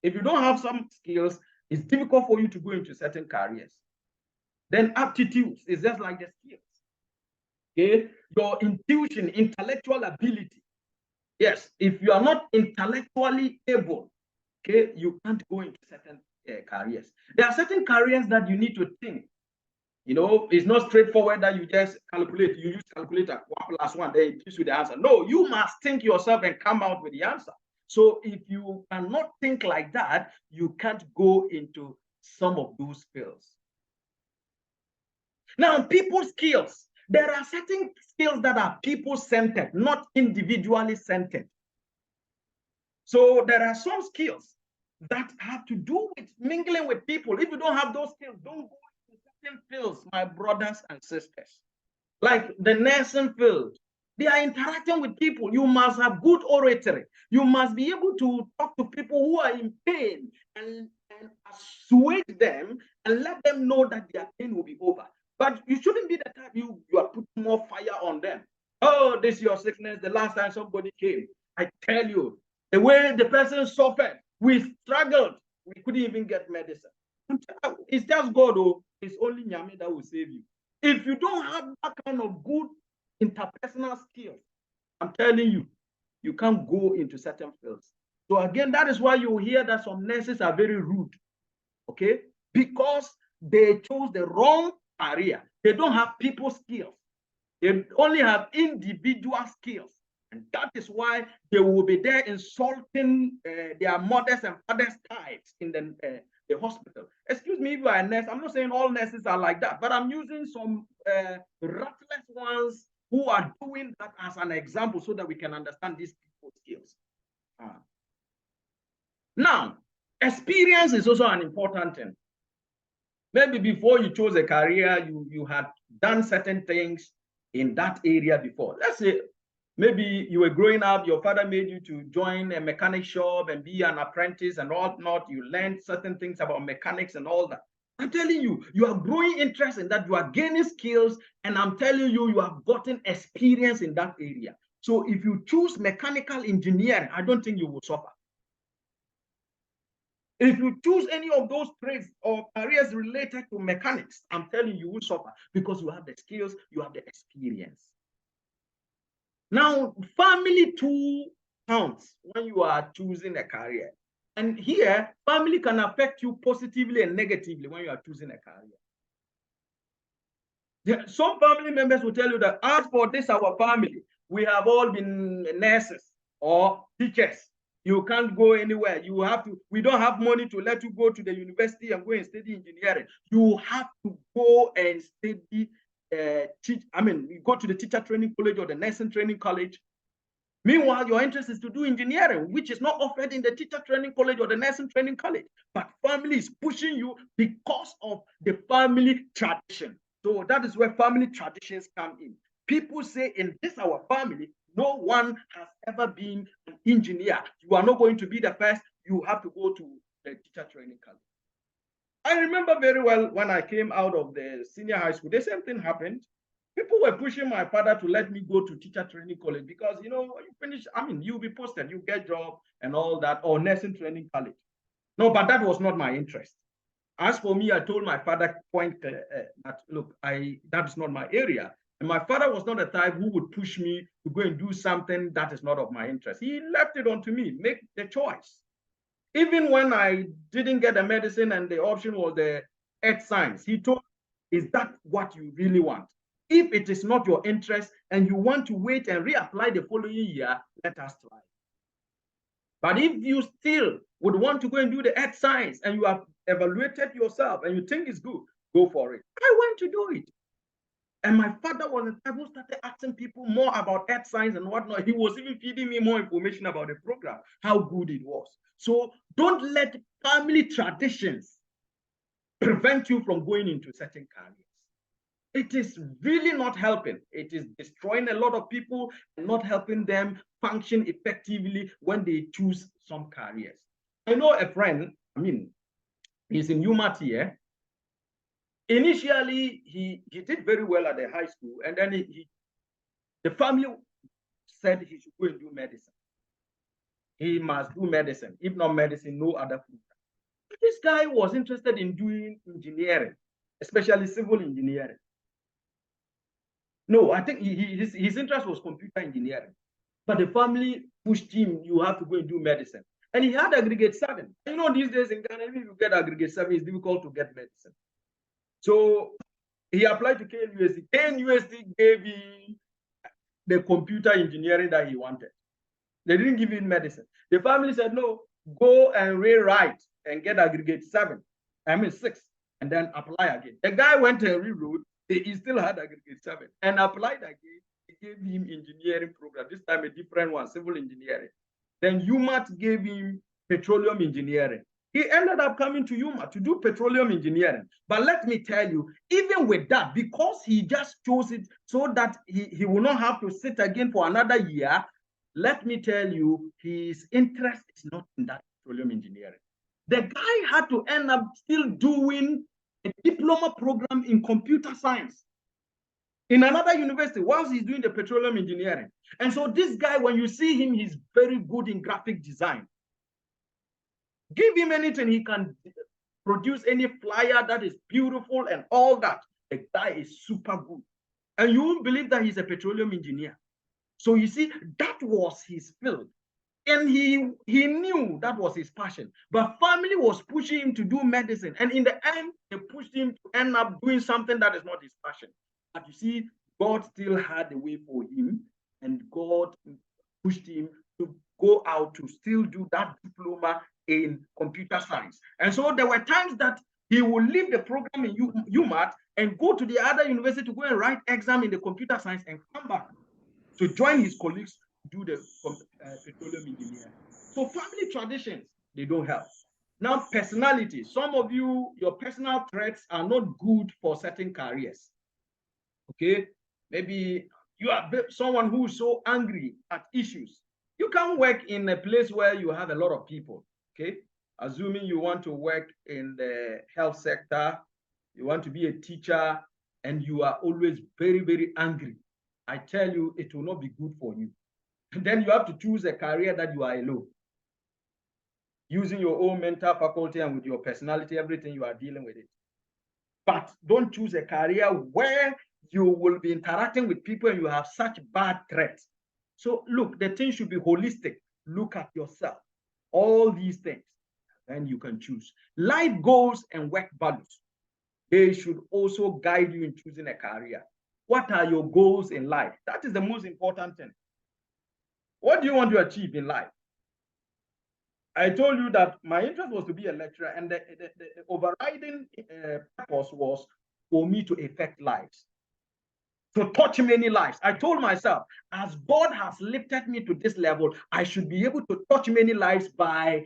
If you don't have some skills, it's difficult for you to go into certain careers. Then aptitudes is just like the skills. Okay, your intuition, intellectual ability. Yes, if you are not intellectually able, okay, you can't go into certain careers. There are certain careers that you need to think. It's not straightforward that you just calculate. You use calculator, 1+1, then it gives you the answer. No, you must think yourself and come out with the answer. So if you cannot think like that, you can't go into some of those fields. Now, people skills. There are certain skills that are people-centered, not individually centered. So there are some skills that have to do with mingling with people. If you don't have those skills, don't go into certain fields, my brothers and sisters. Like the nursing field, they are interacting with people. You must have good oratory. You must be able to talk to people who are in pain and assuage them and let them know that their pain will be over. But you shouldn't be the type you are putting more fire on them. Oh, this is your sickness. The last time somebody came, I tell you, the way the person suffered, we struggled. We couldn't even get medicine. It's just God, oh, it's only Nyame that will save you. If you don't have that kind of good interpersonal skills, I'm telling you, you can't go into certain fields. So again, that is why you hear that some nurses are very rude, okay? Because they chose the wrong career. They don't have people skills. They only have individual skills. And that is why they will be there insulting their mothers and fathers' tithes in the hospital. Excuse me if you are a nurse. I'm not saying all nurses are like that, but I'm using some ruthless ones who are doing that as an example so that we can understand these people's skills. Now, experience is also an important thing. Maybe before you chose a career, you had done certain things in that area before. Let's say maybe you were growing up, your father made you to join a mechanic shop and be an apprentice and all not. You learned certain things about mechanics and all that. I'm telling you, you are growing interest in that, you are gaining skills, and I'm telling you, you have gotten experience in that area. So if you choose mechanical engineering, I don't think you will suffer. If you choose any of those trades or careers related to mechanics, I'm telling you, you will suffer because you have the skills, you have the experience. Now, family too counts when you are choosing a career. And here, family can affect you positively and negatively when you are choosing a career. Some family members will tell you that as for this, our family, we have all been nurses or teachers. You can't go anywhere. You have to, we don't have money to let you go to the university and go and study engineering. You have to go and study, you go to the teacher training college or the nursing training college. Meanwhile, your interest is to do engineering, which is not offered in the teacher training college or the nursing training college. But family is pushing you because of the family tradition. So that is where family traditions come in. People say in this our family, no one has ever been an engineer. You are not going to be the first. You have to go to the teacher training college. I remember very well when I came out of the senior high school, the same thing happened. People were pushing my father to let me go to teacher training college because, you know, you finish, you'll be posted, you get job and all that, or nursing training college. No, but that was not my interest. As for me, I told my father point that, look, that's not my area. And my father was not the type who would push me to go and do something that is not of my interest. He left it on to me, make the choice. Even when I didn't get the medicine and the option was the earth science, he told me, is that what you really want? If it is not your interest and you want to wait and reapply the following year, let us try. But if you still would want to go and do the earth science and you have evaluated yourself and you think it's good, go for it. I went to do it. And my father was the type who started asking people more about earth science and whatnot. He was even feeding me more information about the program, how good it was. So don't let family traditions prevent you from going into certain careers. It is really not helping. It is destroying a lot of people and not helping them function effectively when they choose some careers. I know a friend, he's in UMAT here. Initially, he did very well at the high school, and then the family said he should go and do medicine. He must do medicine. If not medicine, no other program. This guy was interested in doing engineering, especially civil engineering. No, I think his interest was computer engineering. But the family pushed him, you have to go and do medicine. And he had aggregate 7. You know, these days in Ghana, if you get aggregate 7, it's difficult to get medicine. So he applied to KNUST. KNUST gave him the computer engineering that he wanted. They didn't give him medicine. The family said, no, go and rewrite and get aggregate 6, and then apply again. The guy went and rewrote. He still had aggregate 7 and applied again. He gave him engineering program, this time a different one, civil engineering. Then UMAT gave him petroleum engineering. He ended up coming to UMAT to do petroleum engineering. But let me tell you, even with that, because he just chose it so that he will not have to sit again for another year, let me tell you, his interest is not in that petroleum engineering. The guy had to end up still doing a diploma program in computer science in another university whilst he's doing the petroleum engineering. And so this guy, when you see him, he's very good in graphic design. Give him anything, he can produce any flyer that is beautiful and all that. The guy is super good. And you won't believe that he's a petroleum engineer. So you see, that was his field. And he knew that was his passion. But family was pushing him to do medicine. And in the end, they pushed him to end up doing something that is not his passion. But you see, God still had a way for him. And God pushed him to go out to still do that diploma in computer science. And so there were times that He will leave the program in UMAT and go to the other university to go and write exam in the computer science and come back to join his colleagues to do the petroleum engineering. So family traditions, they don't help. Now, personality. Some of you, your personal traits are not good for certain careers. Okay? Maybe you are someone who is so angry at issues. You can't work in a place where you have a lot of people. Okay? Assuming you want to work in the health sector, you want to be a teacher, and you are always very, very angry. I tell you, it will not be good for you. Then you have to choose a career that you are alone, using your own mental faculty and with your personality, everything you are dealing with it. But don't choose a career where you will be interacting with people and you have such bad threats. So look, the thing should be holistic. Look at yourself. All these things, and you can choose. Life goals and work values, they should also guide you in choosing a career. What are your goals in life? That is the most important thing. What do you want to achieve in life? I told you that my interest was to be a lecturer, and the overriding purpose was for me to affect lives, to touch many lives. I told myself, as God has lifted me to this level, I should be able to touch many lives by,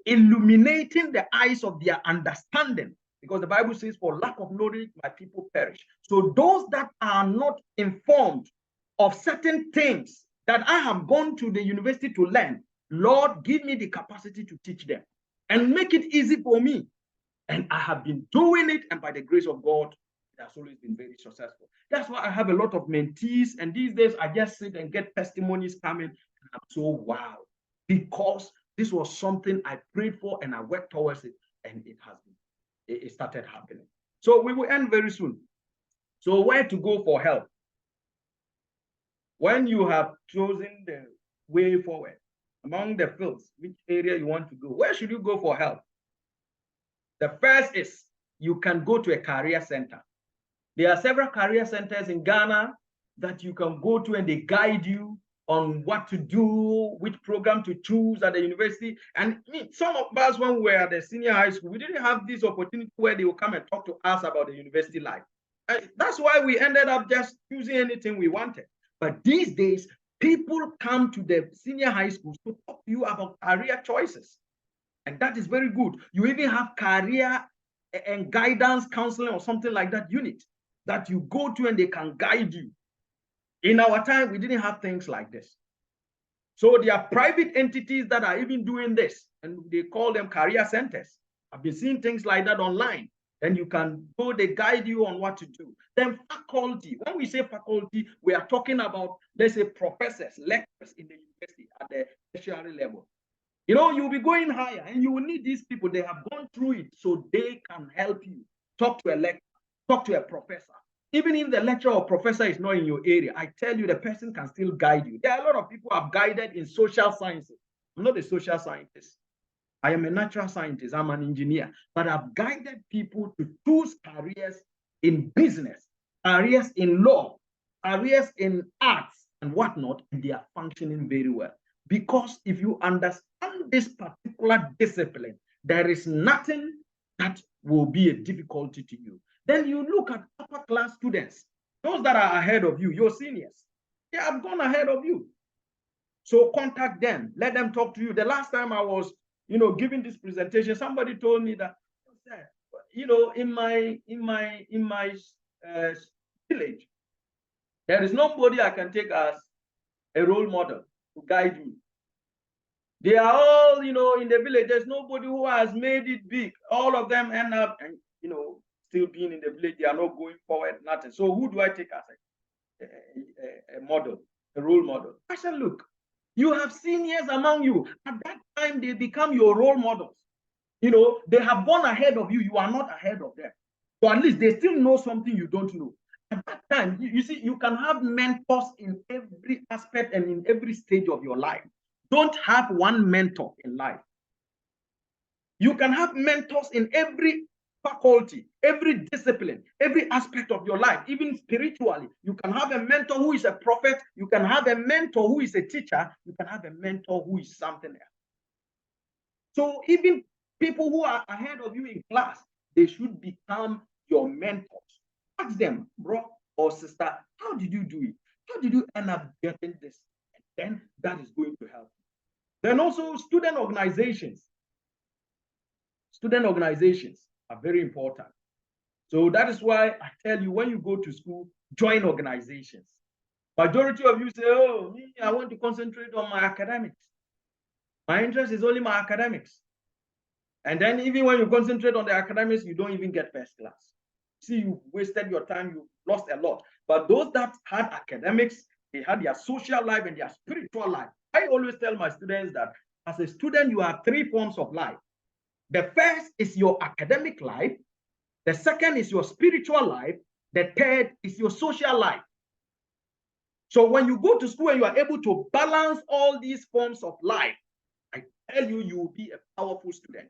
illuminating the eyes of their understanding. Because the Bible says, for lack of knowledge, my people perish. So those that are not informed of certain things that I have gone to the university to learn, Lord, give me the capacity to teach them and make it easy for me. And I have been doing it, and by the grace of God, it has always been very successful. That's why I have a lot of mentees, and these days I just sit and get testimonies coming, and I'm so wow, because this was something I prayed for and I worked towards it, and it started happening. So we will end very soon. So where to go for help? When you have chosen the way forward, among the fields, which area you want to go, where should you go for help? The first is you can go to a career center. There are several career centers in Ghana that you can go to, and they guide you on what to do, which program to choose at the university. And some of us, when we were at the senior high school, we didn't have this opportunity where they will come and talk to us about the university life. And that's why we ended up just choosing anything we wanted. But these days, people come to the senior high schools to talk to you about career choices. And that is very good. You even have career and guidance counseling or something like that unit that you go to, and they can guide you. In our time, we didn't have things like this. So there are private entities that are even doing this, and they call them career centers. I've been seeing things like that online. And you can go, they guide you on what to do. Then faculty. When we say faculty, we are talking about, let's say, professors, lecturers in the university at the tertiary level. You'll be going higher, and you will need these people. They have gone through it, so they can help you. Talk to a lecturer, talk to a professor. Even if the lecturer or professor is not in your area, I tell you, the person can still guide you. There are a lot of people who have guided in social sciences. I'm not a social scientist. I am a natural scientist. I'm an engineer. But I've guided people to choose careers in business, careers in law, careers in arts and whatnot, and they are functioning very well. Because if you understand this particular discipline, there is nothing that will be a difficulty to you. Then you look at upper class students, those that are ahead of you, your seniors. They have gone ahead of you. So contact them, let them talk to you. The last time I was, giving this presentation, somebody told me that, in my village, there is nobody I can take as a role model to guide me. They are all, in the village. There's nobody who has made it big. All of them end up, and still being in the village. They are not going forward, nothing. So who do I take as a model, a role model? I said, look, you have seniors among you. At that time, they become your role models. They have gone ahead of you. You are not ahead of them. So at least they still know something you don't know. At that time, you see, you can have mentors in every aspect and in every stage of your life. Don't have one mentor in life. You can have mentors in every faculty, every discipline, every aspect of your life, even spiritually. You can have a mentor who is a prophet. You can have a mentor who is a teacher. You can have a mentor who is something else. So even people who are ahead of you in class, They should become your mentors. Ask them, bro or sister, how did you do it? How did you end up getting this? And then that is going to help you. Then also student organizations. Student organizations are very important. So that is why I tell you, when you go to school, join organizations. Majority of you say, oh, me, I want to concentrate on my academics. My interest is only my academics. And then even when you concentrate on the academics, you don't even get first class. See, you wasted your time, you lost a lot. But those that had academics, they had their social life and their spiritual life. I always tell my students that as a student, you have three forms of life. The first is your academic life. The second is your spiritual life. The third is your social life. So when you go to school and you are able to balance all these forms of life, I tell you, you will be a powerful student.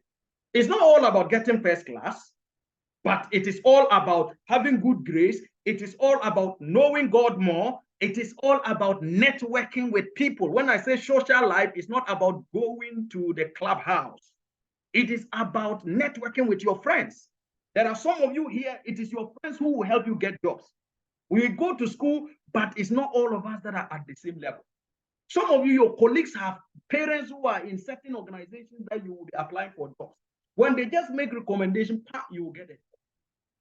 It's not all about getting first class, but it is all about having good grades. It is all about knowing God more. It is all about networking with people. When I say social life, it's not about going to the clubhouse. It is about networking with your friends. There are some of you here, it is your friends who will help you get jobs. We go to school, but it's not all of us that are at the same level. Some of you, your colleagues have parents who are in certain organizations that you will be applying for jobs. When they just make recommendation, you will get it.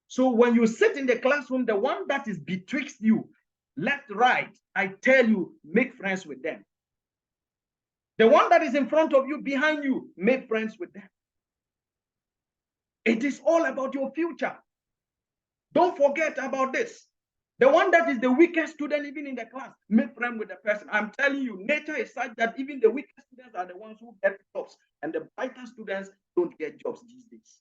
So when you sit in the classroom, the one that is betwixt you, left, right, I tell you, make friends with them. The one that is in front of you, behind you, make friends with them. It is all about your future. Don't forget about this. The one that is the weakest student, even in the class, make friends with the person. I'm telling you, nature is such that even the weakest students are the ones who get jobs, and the brighter students don't get jobs these days.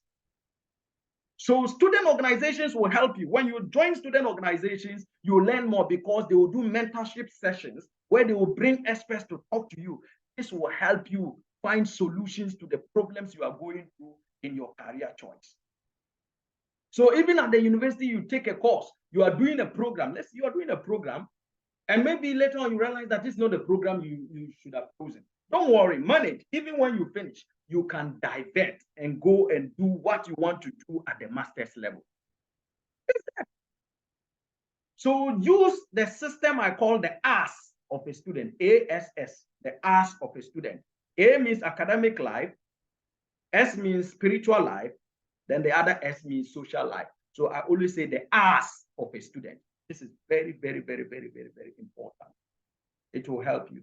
So student organizations will help you. When you join student organizations, you learn more because they will do mentorship sessions where they will bring experts to talk to you. This will help you find solutions to the problems you are going through in your career choice. So even at the university, you take a course, you are doing a program. Let's say you are doing a program, and maybe later on you realize that this is not the program you should have chosen. Don't worry, manage. Even when you finish, you can divert and go and do what you want to do at the master's level. So use the system I call the ASS of a student, ASS, the ASS of a student. A means academic life, S means spiritual life, then the other S means social life. So I always say the ASS of a student. This is very, very, very, very, very, very important. It will help you.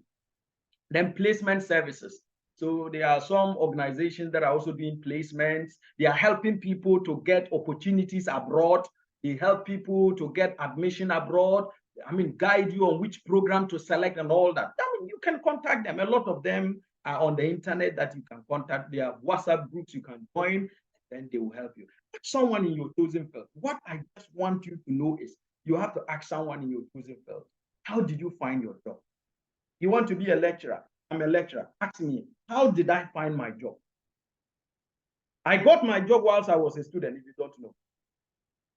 Then placement services. So there are some organizations that are also doing placements. They are helping people to get opportunities abroad. They help people to get admission abroad. I mean, guide you on which program to select and all that. I mean, you can contact them. A lot of them are on the internet that you can contact. There are WhatsApp groups you can join, then they will help you. Ask someone in your chosen field. What I just want you to know is you have to ask someone in your chosen field, how did you find your job? You want to be a lecturer? I'm a lecturer. Ask me, how did I find my job? I got my job whilst I was a student, if you don't know.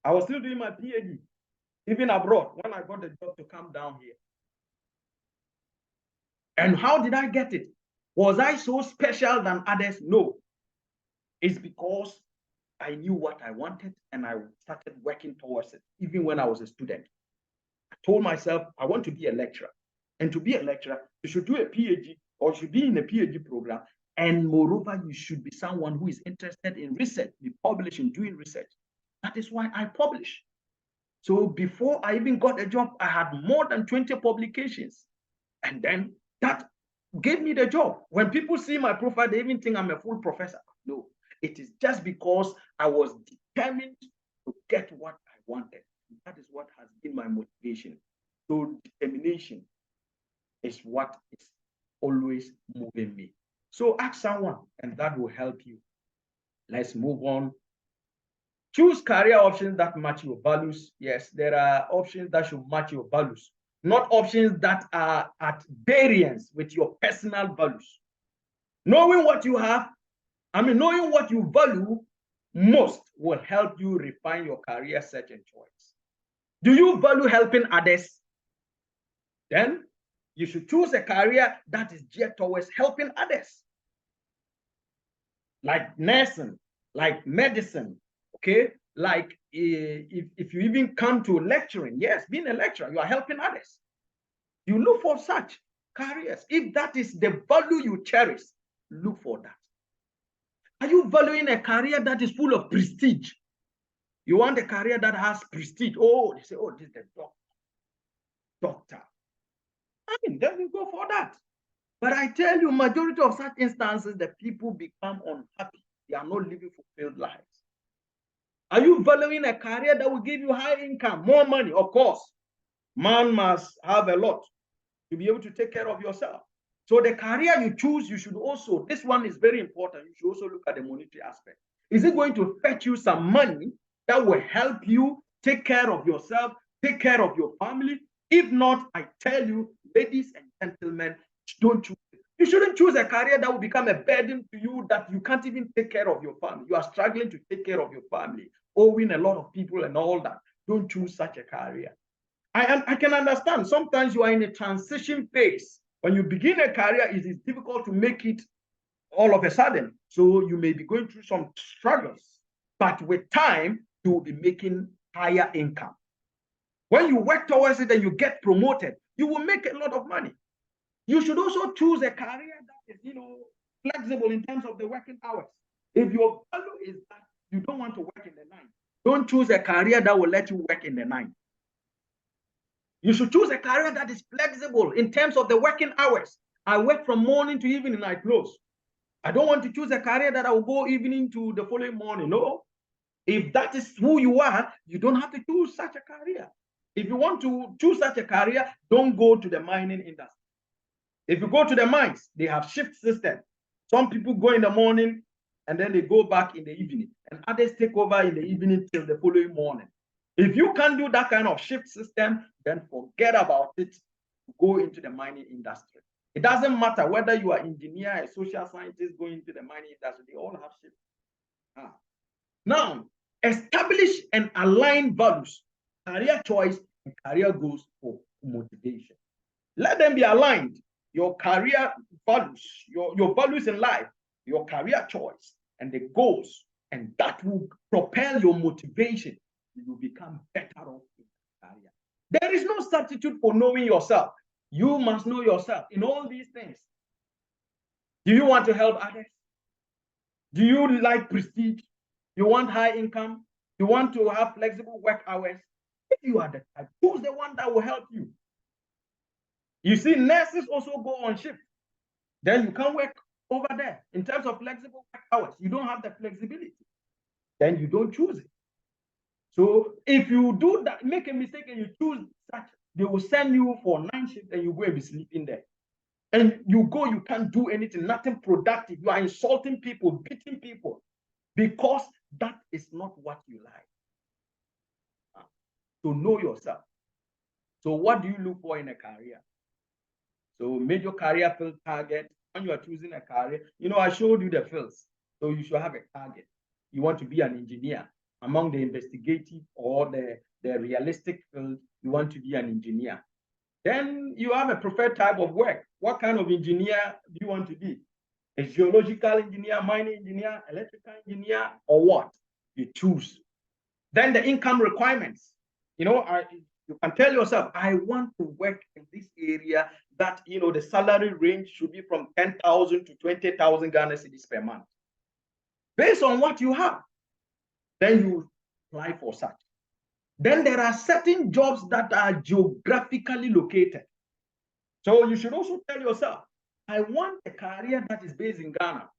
I was still doing my PhD, even abroad, when I got the job to come down here. And how did I get it? Was I so special than others? No. It's because I knew what I wanted and I started working towards it, even when I was a student. I told myself, I want to be a lecturer. And to be a lecturer, you should do a PhD or you should be in a PhD program. And moreover, you should be someone who is interested in research, be publishing, doing research. That is why I publish. So before I even got a job, I had more than 20 publications. And then that gave me the job. When people see my profile, they even think I'm a full professor. No, it is just because I was determined to get what I wanted. That is what has been my motivation. So determination is what is always moving me. So ask someone, and that will help you. Let's move on. Choose career options that match your values. Yes, there are options that should match your values, not options that are at variance with your personal values. Knowing what you have, knowing what you value most will help you refine your career search and choice. Do you value helping others? Then you should choose a career that is geared towards helping others, like nursing, like medicine, Okay, like if you even come to lecturing, yes, being a lecturer, you are helping others. You look for such careers. If that is the value you cherish, look for that. Are you valuing a career that is full of prestige? You want a career that has prestige. Oh, they say, oh, this is the doctor. I mean, then you go for that. But I tell you, majority of such instances, the people become unhappy. They are not living fulfilled lives. Are you valuing a career that will give you high income, more money? Of course, man must have a lot to be able to take care of yourself. So the career you choose, you should also, this one is very important. You should also look at the monetary aspect. Is it going to fetch you some money that will help you take care of yourself, take care of your family? If not, I tell you, ladies and gentlemen, don't choose it. You shouldn't choose a career that will become a burden to you that you can't even take care of your family. You are struggling to take care of your family, owing a lot of people and all that. Don't choose such a career. I can understand. Sometimes you are in a transition phase. When you begin a career, it is difficult to make it all of a sudden. So you may be going through some struggles. But with time, you will be making higher income. When you work towards it and you get promoted, you will make a lot of money. You should also choose a career that is, flexible in terms of the working hours. If your value is that you don't want to work in the night, don't choose a career that will let you work in the night. You should choose a career that is flexible in terms of the working hours. I work from morning to evening, I close. I don't want to choose a career that I will go evening to the following morning. No. If that is who you are, you don't have to choose such a career. If you want to choose such a career, don't go to the mining industry. If you go to the mines, they have shift system. Some people go in the morning and then they go back in the evening, and others take over in the evening till the following morning. If you can't do that kind of shift system, then forget about it. Go into the mining industry. It doesn't matter whether you are engineer, a social scientist, going into the mining industry, they all have shift. Now, establish and align values, career choice, and career goals for motivation. Let them be aligned. Your career values, your values in life, your career choice, and the goals, and that will propel your motivation. You will become better off in career. There is no substitute for knowing yourself. You must know yourself in all these things. Do you want to help others? Do you like prestige? You want high income? You want to have flexible work hours? If you are the type, choose the one that will help you. You see, nurses also go on shift. Then you can work over there. In terms of flexible work hours, you don't have the flexibility. Then you don't choose it. So if you do that, make a mistake and you choose such, they will send you for 9 shifts and you go and be sleeping there. And you go, you can't do anything, nothing productive. You are insulting people, beating people, because that is not what you like. So know yourself. So what do you look for in a career? So major career field target. When you are choosing a career, I showed you the fields. So you should have a target. You want to be an engineer. Among the investigative or the realistic field, you want to be an engineer. Then you have a preferred type of work. What kind of engineer do you want to be? A geological engineer, mining engineer, electrical engineer, or what? You choose. Then the income requirements. You can tell yourself, I want to work in this area that, the salary range should be from 10,000 to 20,000 Ghana cedis per month. Based on what you have, then you apply for such. Then there are certain jobs that are geographically located. So you should also tell yourself, I want a career that is based in Ghana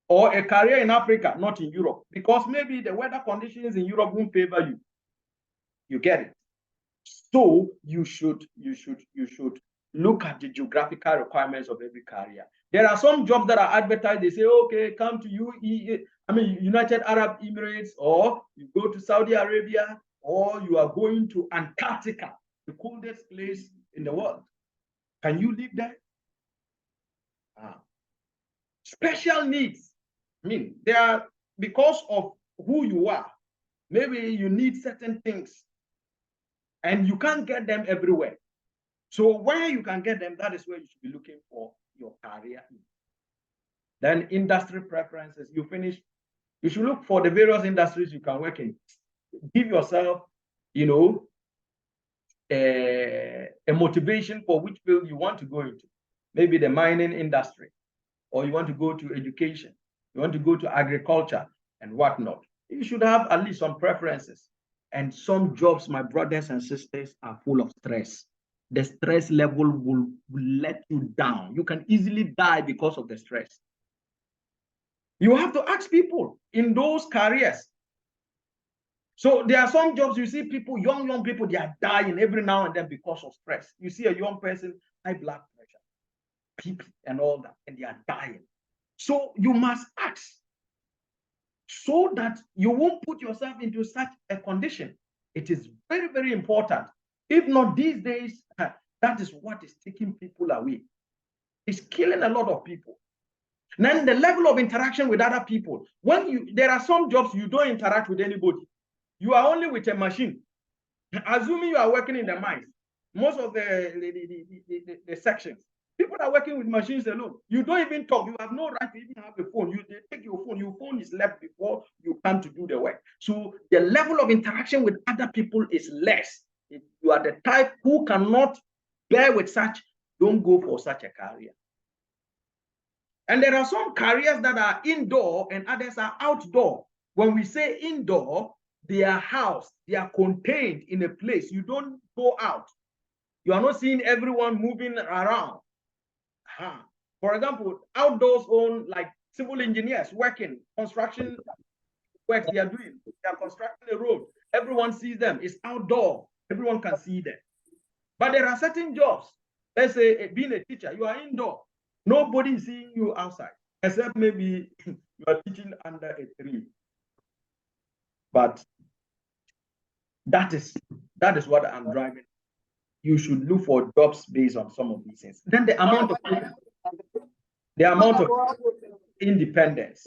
or a career in Africa, not in Europe, because maybe the weather conditions in Europe won't favor you. You get it? So you should look at the geographical requirements of every career. There are some jobs that are advertised. They say, okay, come to United Arab Emirates, or you go to Saudi Arabia, or you are going to Antarctica, the coldest place in the world. Can you live there? Special needs. They are because of who you are. Maybe you need certain things and you can't get them everywhere. So where you can get them, that is where you should be looking for your career. Then industry preferences. You finish You should look for the various industries you can work in. Give yourself, a motivation for which field you want to go into. Maybe the mining industry, or you want to go to education, you want to go to agriculture and whatnot. You should have at least some preferences. And some jobs, my brothers and sisters, are full of stress. The stress level will let you down. You can easily die because of the stress. You have to ask people in those careers. So there are some jobs you see people, young people, they are dying every now and then because of stress. You see a young person, high blood pressure, BP, and all that, and they are dying. So you must ask so that you won't put yourself into such a condition. It is very, very important. If not these days, that is what is taking people away. It's killing a lot of people. Then the level of interaction with other people. There are some jobs you don't interact with anybody. You are only with a machine. Assuming you are working in the mines, most of the sections, people are working with machines alone. You don't even talk. You have no right to even have a phone. They take your phone. Your phone is left before you come to do the work. So the level of interaction with other people is less. If you are the type who cannot bear with such, don't go for such a career. And there are some careers that are indoor and others are outdoor. When we say indoor, they are housed, they are contained in a place. You don't go out. You are not seeing everyone moving around. For example, outdoors own like civil engineers working, construction work they are doing. They are constructing a road. Everyone sees them. It's outdoor. Everyone can see them. But there are certain jobs. Let's say being a teacher, you are indoor. Nobody is seeing you outside, except maybe you are teaching under a tree. But that is what I'm driving. You should look for jobs based on some of these things. Then the amount of independence.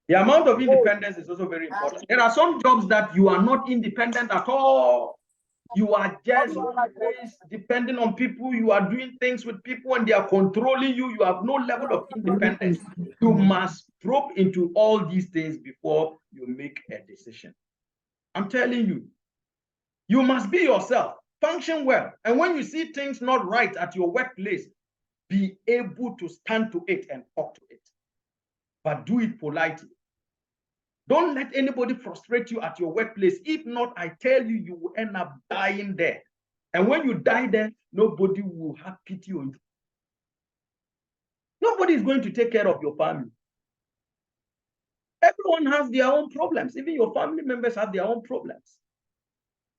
The amount of independence is also very important. There are some jobs that you are not independent at all. You are just always depending on people. You are doing things with people and they are controlling you. You have no level of independence. You must probe into all these things before you make a decision. I'm telling you, you must be yourself, function well. And when you see things not right at your workplace, be able to stand to it and talk to it. But do it politely. Don't let anybody frustrate you at your workplace. If not, I tell you, you will end up dying there. And when you die there, nobody will have pity on you. Nobody is going to take care of your family. Everyone has their own problems. Even your family members have their own problems.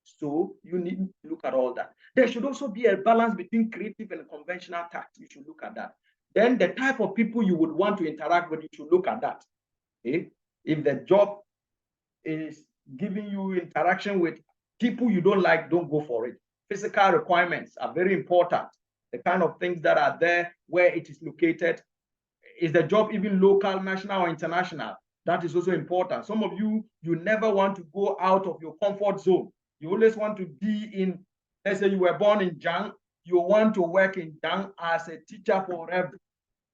So you need to look at all that. There should also be a balance between creative and conventional tact. You should look at that. Then the type of people you would want to interact with, you should look at that. Okay? If the job is giving you interaction with people you don't like, don't go for it. Physical requirements are very important. The kind of things that are there, where it is located. Is the job even local, national, or international? That is also important. Some of you never want to go out of your comfort zone. You always want to be in, let's say you were born in Jang, you want to work in Jang as a teacher forever.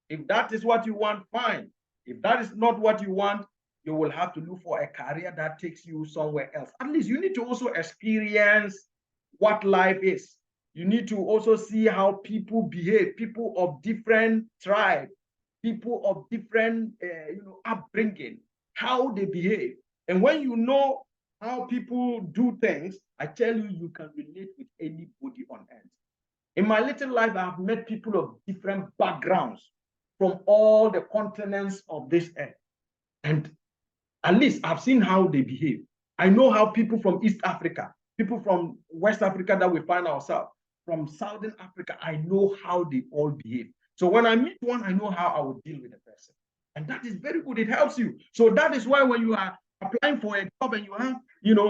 If that is what you want, fine. If that is not what you want, you will have to look for a career that takes you somewhere else. At least you need to also experience what life is. You need to also see how people behave, people of different tribes, people of different upbringing, how they behave. And when you know how people do things, I tell you, you can relate with anybody on earth. In my little life, I have met people of different backgrounds from all the continents of this earth. And at least I've seen how they behave. I know how people from East Africa, people from West Africa that we find ourselves, from Southern Africa, I know how they all behave. So when I meet one, I know how I would deal with the person. And that is very good. It helps you. So that is why when you are applying for a job and you have,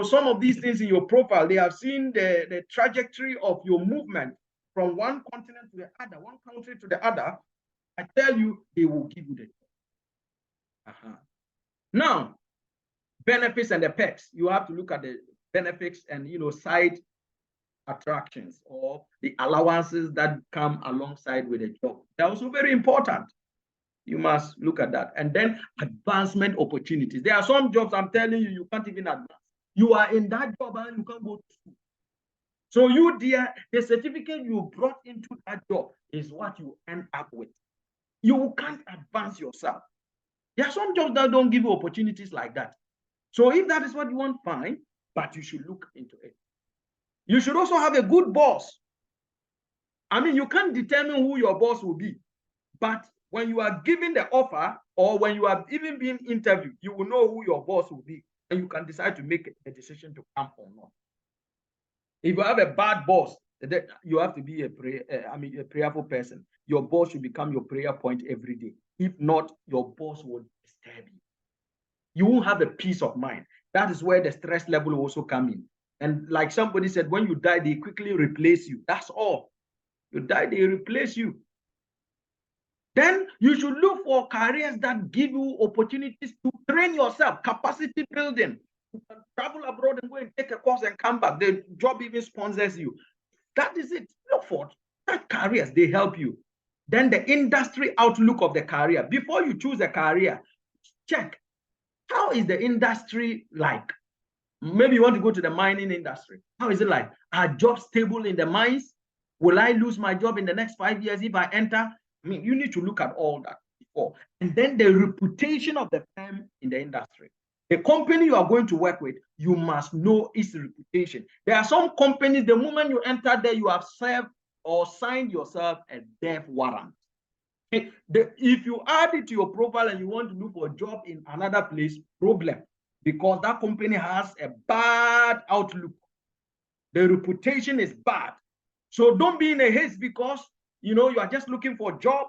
some of these things in your profile, they have seen the trajectory of your movement from one continent to the other, one country to the other. I tell you, they will give you the job. Now, benefits and the perks. You have to look at the benefits and side attractions or the allowances that come alongside with a job. They're also very important. You must look at that. And then advancement opportunities. There are some jobs I'm telling you, you can't even advance. You are in that job and you can't go to school. So you, dear, the certificate you brought into that job is what you end up with. You can't advance yourself. There are some jobs that don't give you opportunities like that. So if that is what you want, fine, but you should look into it. You should also have a good boss. I mean, you can't determine who your boss will be, but when you are given the offer or when you are even being interviewed, you will know who your boss will be, and you can decide to make a decision to come or not. If you have a bad boss, you have to be a prayerful person. Your boss should become your prayer point every day. If not, your boss will disturb you. You won't have a peace of mind. That is where the stress level will also come in. And like somebody said, when you die, they quickly replace you. That's all. You die, they replace you. Then you should look for careers that give you opportunities to train yourself, capacity building. You can travel abroad and go and take a course and come back. The job even sponsors you. That is it. Look for that careers, they help you. Then the industry outlook of the career. Before you choose a career, check, how is the industry like? Maybe you want to go to the mining industry. How is it like? Are jobs stable in the mines? Will I lose my job in the next 5 years if I enter? I mean, you need to look at all that before. And then the reputation of the firm in the industry. The company you are going to work with, you must know its reputation. There are some companies, the moment you enter there, you have served or signed yourself a death warrant. If you add it to your profile and you want to look for a job in another place, problem, because that company has a bad outlook. The reputation is bad. So don't be in a haste because you are just looking for a job.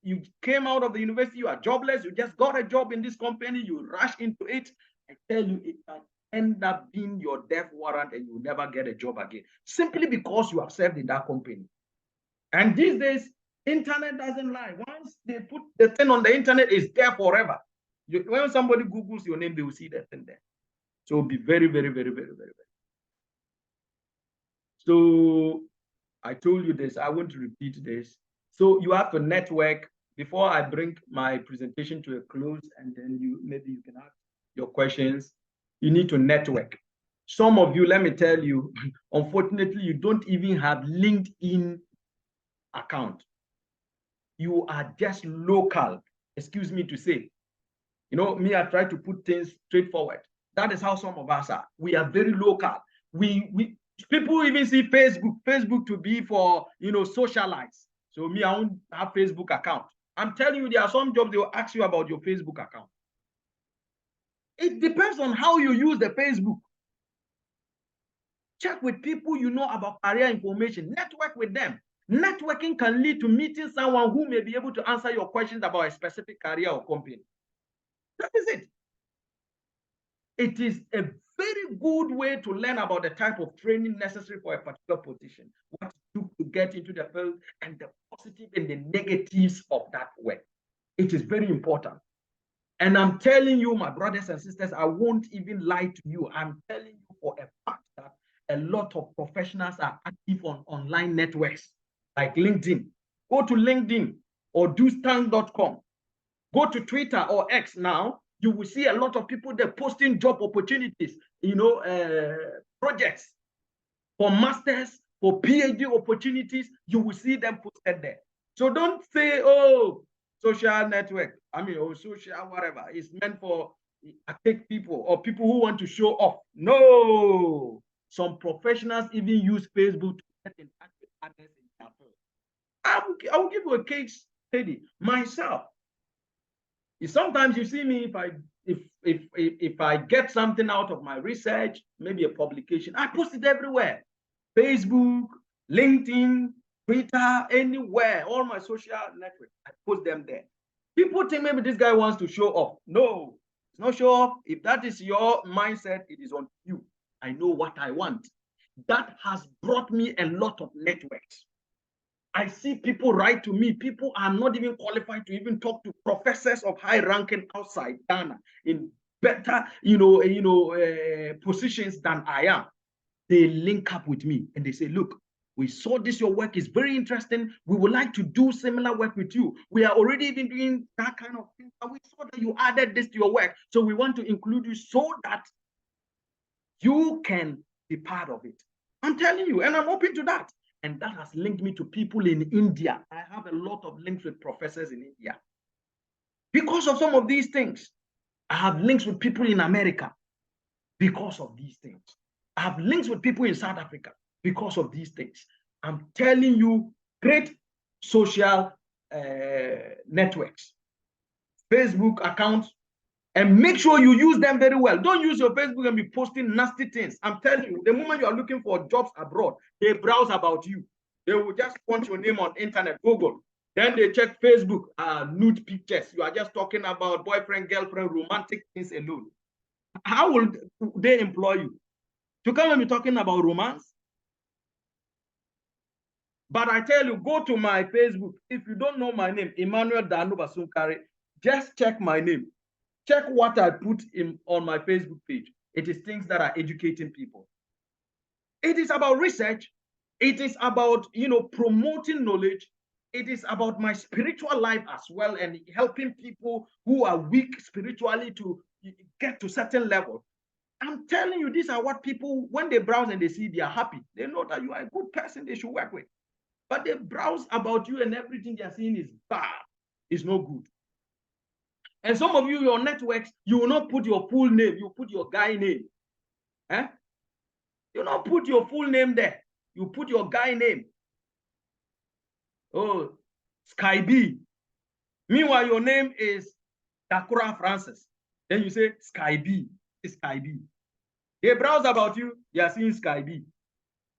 You came out of the university, you are jobless, you just got a job in this company, you rush into it. I tell you, it can end up being your death warrant and you never get a job again, simply because you have served in that company. And these days, internet doesn't lie. Once they put the thing on the internet, it's there forever. When somebody Googles your name, they will see that thing there. So be very, very, very, very, very, very. So I told you this. I want to repeat this. So you have to network. Before I bring my presentation to a close, and then maybe you can ask your questions. You need to network. Some of you, let me tell you, unfortunately, you don't even have LinkedIn account. You are just local. Excuse me to say. Me, I try to put things straightforward. That is how some of us are. We are very local. People even see Facebook to be for socialize. So me, I won't have Facebook account. I'm telling you, there are some jobs they will ask you about your Facebook account. It depends on how you use the Facebook. Check with people you know about career information. Network with them. Networking can lead to meeting someone who may be able to answer your questions about a specific career or company. That is it. It is a very good way to learn about the type of training necessary for a particular position, what to get into the field, and the positive and the negatives of that work. It is very important. And I'm telling you, my brothers and sisters, I won't even lie to you. I'm telling you for a fact that a lot of professionals are active on online networks like LinkedIn. Go to LinkedIn or dostand.com. Go to Twitter or X now. You will see a lot of people there posting job opportunities, projects for masters, for PhD opportunities. You will see them posted there. So don't say, oh, social network, or social whatever. It's meant for take people or people who want to show off. No. Some professionals even use Facebook to get in touch with others in their field. I'll give you a case study myself. Sometimes you see me, if I get something out of my research, maybe a publication, I post it everywhere. Facebook, LinkedIn, Twitter, anywhere, all my social networks, I post them there. People think maybe this guy wants to show off. No, it's not show off. If that is your mindset, it is on you. I know what I want. That has brought me a lot of networks. I see people write to me. People are not even qualified to even talk to professors of high ranking outside Ghana in better, positions than I am. They link up with me and they say, look, We saw this, your work is very interesting. We would like to do similar work with you. We are already even doing that kind of thing, but we saw that you added this to your work. So we want to include you so that you can be part of it. I'm telling you, and I'm open to that. And that has linked me to people in India. I have a lot of links with professors in India. Because of some of these things, I have links with people in America because of these things. I have links with people in South Africa because of these things. I'm telling you, great social networks, Facebook accounts, and make sure you use them very well. Don't use your Facebook and be posting nasty things. I'm telling you, the moment you are looking for jobs abroad, they browse about you. They will just punch your name on internet, Google. Then they check Facebook, nude pictures. You are just talking about boyfriend, girlfriend, romantic things alone. How will they employ you? To come and be talking about romance? But I tell you, go to my Facebook. If you don't know my name, Emmanuel Daanoba Sunkari, just check my name. Check what I put on my Facebook page. It is things that are educating people. It is about research. It is about, promoting knowledge. It is about my spiritual life as well and helping people who are weak spiritually to get to certain level. I'm telling you, these are what people, when they browse and they see, they are happy. They know that you are a good person they should work with. But they browse about you and everything they're seeing is bad. It's no good. And some of you, your networks, you will not put your full name. You put your guy name. Eh? You not put your full name there. You put your guy name. Oh, Sky B. Meanwhile, your name is Dakura Francis. Then you say Sky B. It's Sky B. They browse about you. They are seeing Sky B.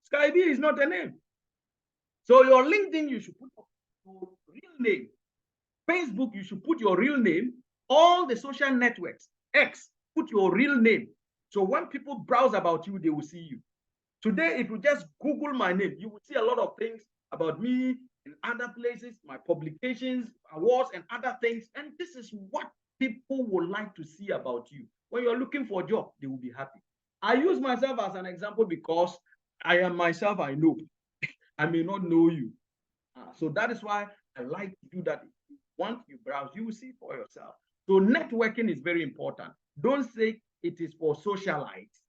Sky B is not a name. So your LinkedIn, you should put your real name. Facebook, you should put your real name. All the social networks, X, put your real name. So when people browse about you, they will see you. Today, if you just Google my name, you will see a lot of things about me in other places, my publications, awards, and other things. And this is what people would like to see about you. When you're looking for a job, they will be happy. I use myself as an example because I am myself, I know. I may not know you. So that is why I like to do that. Once you browse, you will see for yourself. So networking is very important. Don't say it is for socialites.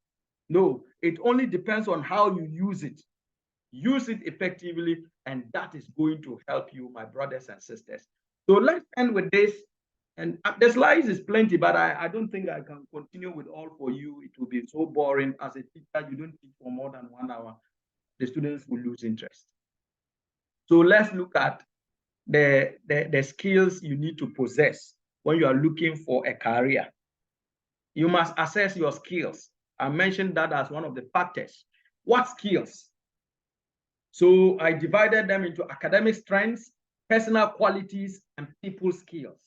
No, it only depends on how you use it. Use it effectively, and that is going to help you, my brothers and sisters. So let's end with this. And the slides is plenty, but I don't think I can continue with all for you. It will be so boring. As a teacher, you don't teach for more than 1 hour. The students will lose interest. So let's look at the skills you need to possess when you are looking for a career. You must assess your skills. I mentioned that as one of the factors. What skills? So I divided them into academic strengths, personal qualities, and people skills.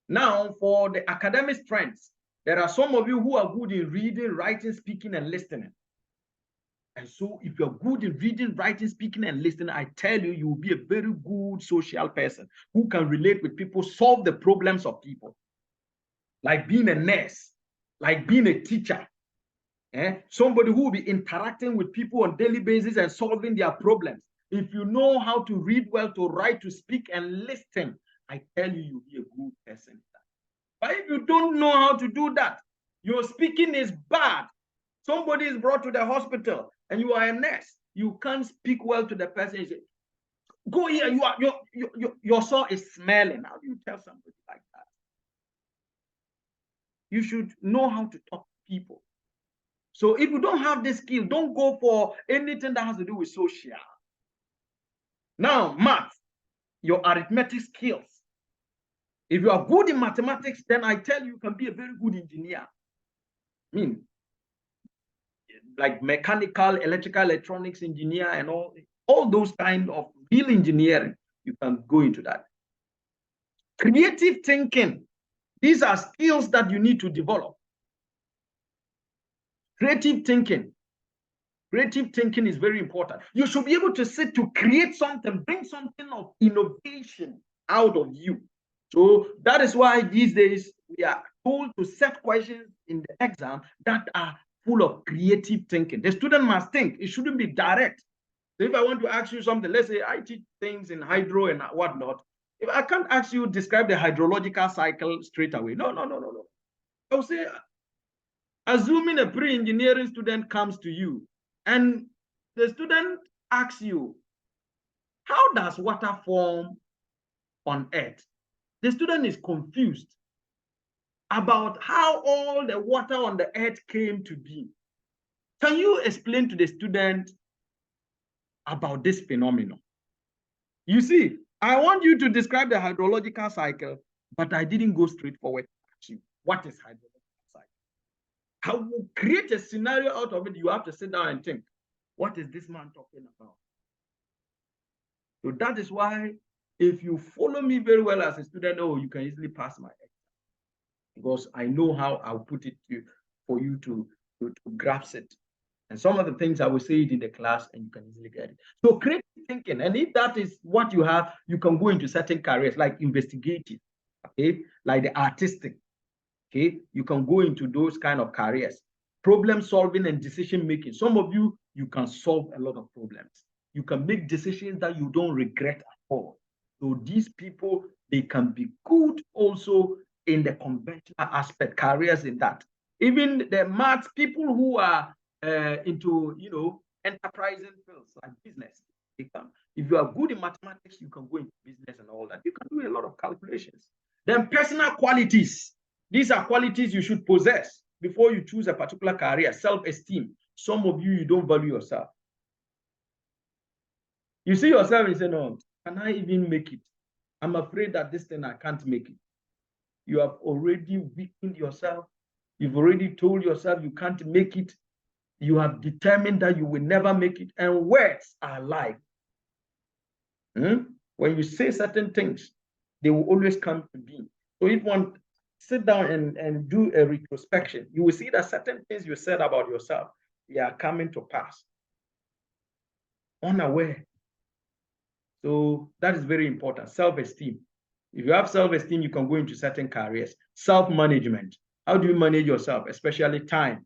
Now, for the academic strengths, there are some of you who are good in reading, writing, speaking, and listening. And so if you're good in reading, writing, speaking, and listening, I tell you, you will be a very good social person who can relate with people, solve the problems of people. Like being a nurse, like being a teacher. Somebody who will be interacting with people on a daily basis and solving their problems. If you know how to read well, to write, to speak, and listen, I tell you, you'll be a good person. But if you don't know how to do that, your speaking is bad. Somebody is brought to the hospital and you are a nurse. You can't speak well to the person. You say, go here, your sore is smelling. How do you tell somebody like that? You should know how to talk to people. So if you don't have this skill, don't go for anything that has to do with social. Now, math, your arithmetic skills. If you are good in mathematics, then I tell you, you can be a very good engineer. I mean, like mechanical, electrical, electronics engineer, and all those kind of real engineering, you can go into that. Creative thinking. These are skills that you need to develop. Creative thinking. Creative thinking is very important. You should be able to sit to create something, bring something of innovation out of you. So that is why these days we are told to set questions in the exam that are full of creative thinking. The student must think. It shouldn't be direct. So if I want to ask you something, let's say I teach things in hydro and whatnot. If I can't ask you describe the hydrological cycle straight away, no. I will say, assuming a pre-engineering student comes to you and the student asks you, how does water form on Earth? The student is confused about how all the water on the Earth came to be. Can you explain to the student about this phenomenon? You see, I want you to describe the hydrological cycle, but I didn't go straight forward to ask you, what is hydrological cycle? I will create a scenario out of it. You have to sit down and think, what is this man talking about? So that is why if you follow me very well as a student, oh, you can easily pass my exam because I know how I'll put it for you to grasp it. And some of the things I will say it in the class and you can easily get it. So creative thinking, and if that is what you have, you can go into certain careers like investigative, okay, like the artistic, okay, you can go into those kind of careers. Problem solving and decision making. Some of you, you can solve a lot of problems. You can make decisions that you don't regret at all. So these people, they can be good also in the conventional aspect, careers in that. Even the math people who are into, enterprising fields like business, they can. If you are good in mathematics, you can go into business and all that. You can do a lot of calculations. Then personal qualities. These are qualities you should possess before you choose a particular career. Self-esteem. Some of you, you don't value yourself. You see yourself and say, no, can I even make it? I'm afraid that this thing I can't make it. You have already weakened yourself. You've already told yourself you can't make it. You have determined that you will never make it. And words are life. When you say certain things, they will always come to be. So if one sit down and do a retrospection, you will see that certain things you said about yourself, they are coming to pass. Unaware. So that is very important. Self-esteem. If you have self-esteem, you can go into certain careers. Self-management. How do you manage yourself, especially time?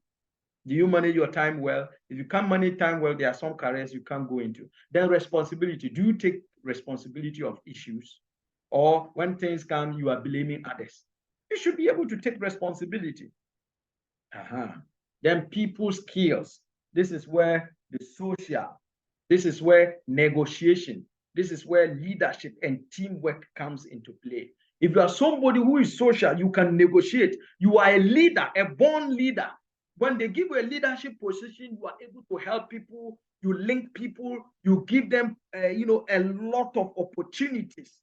Do you manage your time well? If you can't manage time well, there are some careers you can't go into. Then responsibility. Do you take responsibility of issues? Or when things come, you are blaming others? You should be able to take responsibility. Then people skills. This is where the social, this is where negotiation, this is where leadership and teamwork comes into play. If you are somebody who is social, you can negotiate. You are a leader, a born leader. When they give you a leadership position, you are able to help people, you link people, you give them, a lot of opportunities.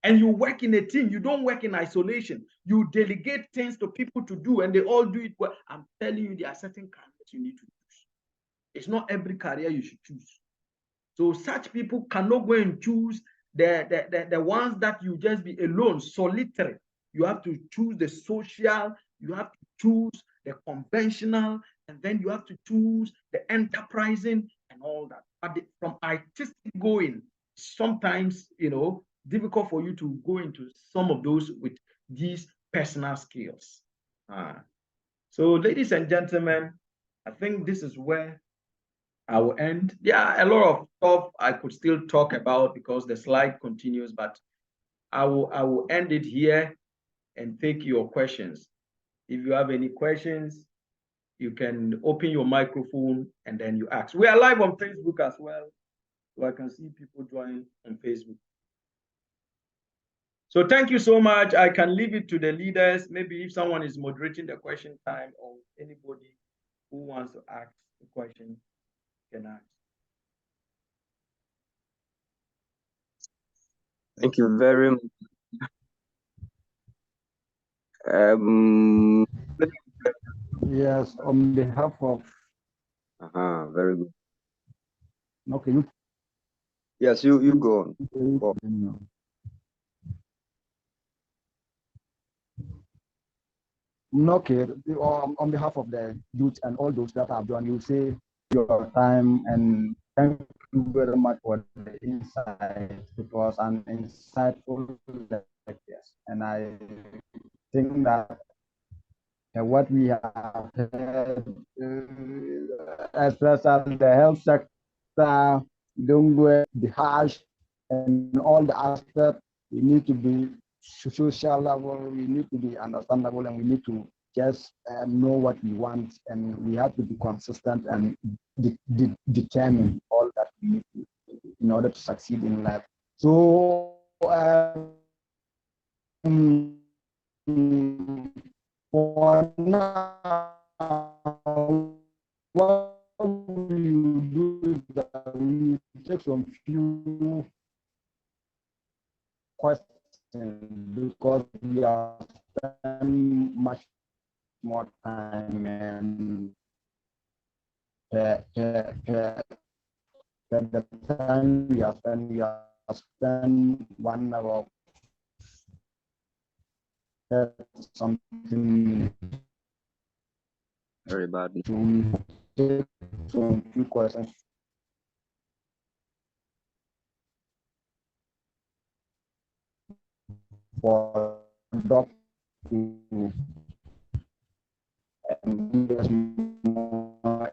And you work in a team. You don't work in isolation. You delegate things to people to do, and they all do it well. I'm telling you, there are certain careers you need to choose. It's not every career you should choose. So such people cannot go and choose the ones that you just be alone, solitary. You have to choose the social, you have to choose the conventional, and then you have to choose the enterprising and all that. But from artistic going, sometimes, difficult for you to go into some of those with these personal skills. So ladies and gentlemen, I think this is where I will end. There are a lot of stuff I could still talk about because the slide continues, but I will end it here and take your questions. If you have any questions, you can open your microphone and then you ask. We are live on Facebook as well, so I can see people join on Facebook. So thank you so much. I can leave it to the leaders. Maybe if someone is moderating the question time or anybody who wants to ask a question can ask. Thank you very much. Yes, on behalf of. Very good. Okay. Yes, you go on. Okay, on behalf of the youth and all those that have done, you say your time and thank you very much for the insight. It was an insightful lecture, and I think that what we have heard, especially the health sector, don't be harsh, and all the aspects. We need to be social level. We need to be understandable, and we need to just know what we want, and we have to be consistent and determine all that we need to in order to succeed in life. So for now, what we do is that we take some few questions because we are spending much more time and the time we are spend 1 hour something. Very bad. So we take some few questions for Doc to give us more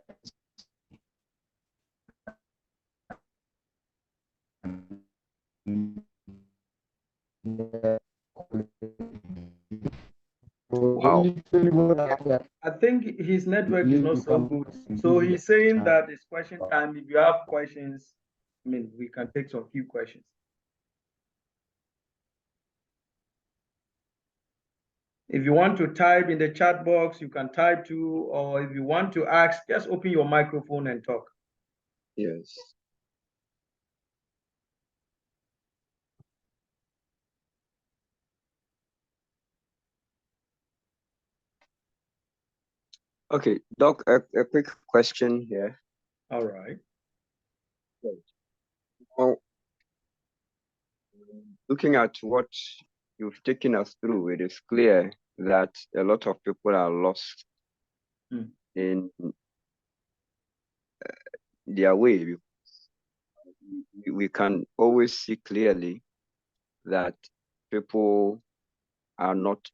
Wow. I think his network is not so good. So he's saying that it's question time. If you have questions, I mean, we can take some few questions. If you want to type in the chat box, you can type too, or if you want to ask, just open your microphone and talk. Yes. Okay, Doc, a quick question here. All right. Well, looking at what you've taken us through, it is clear that a lot of people are lost in their way. We can always see clearly that people are not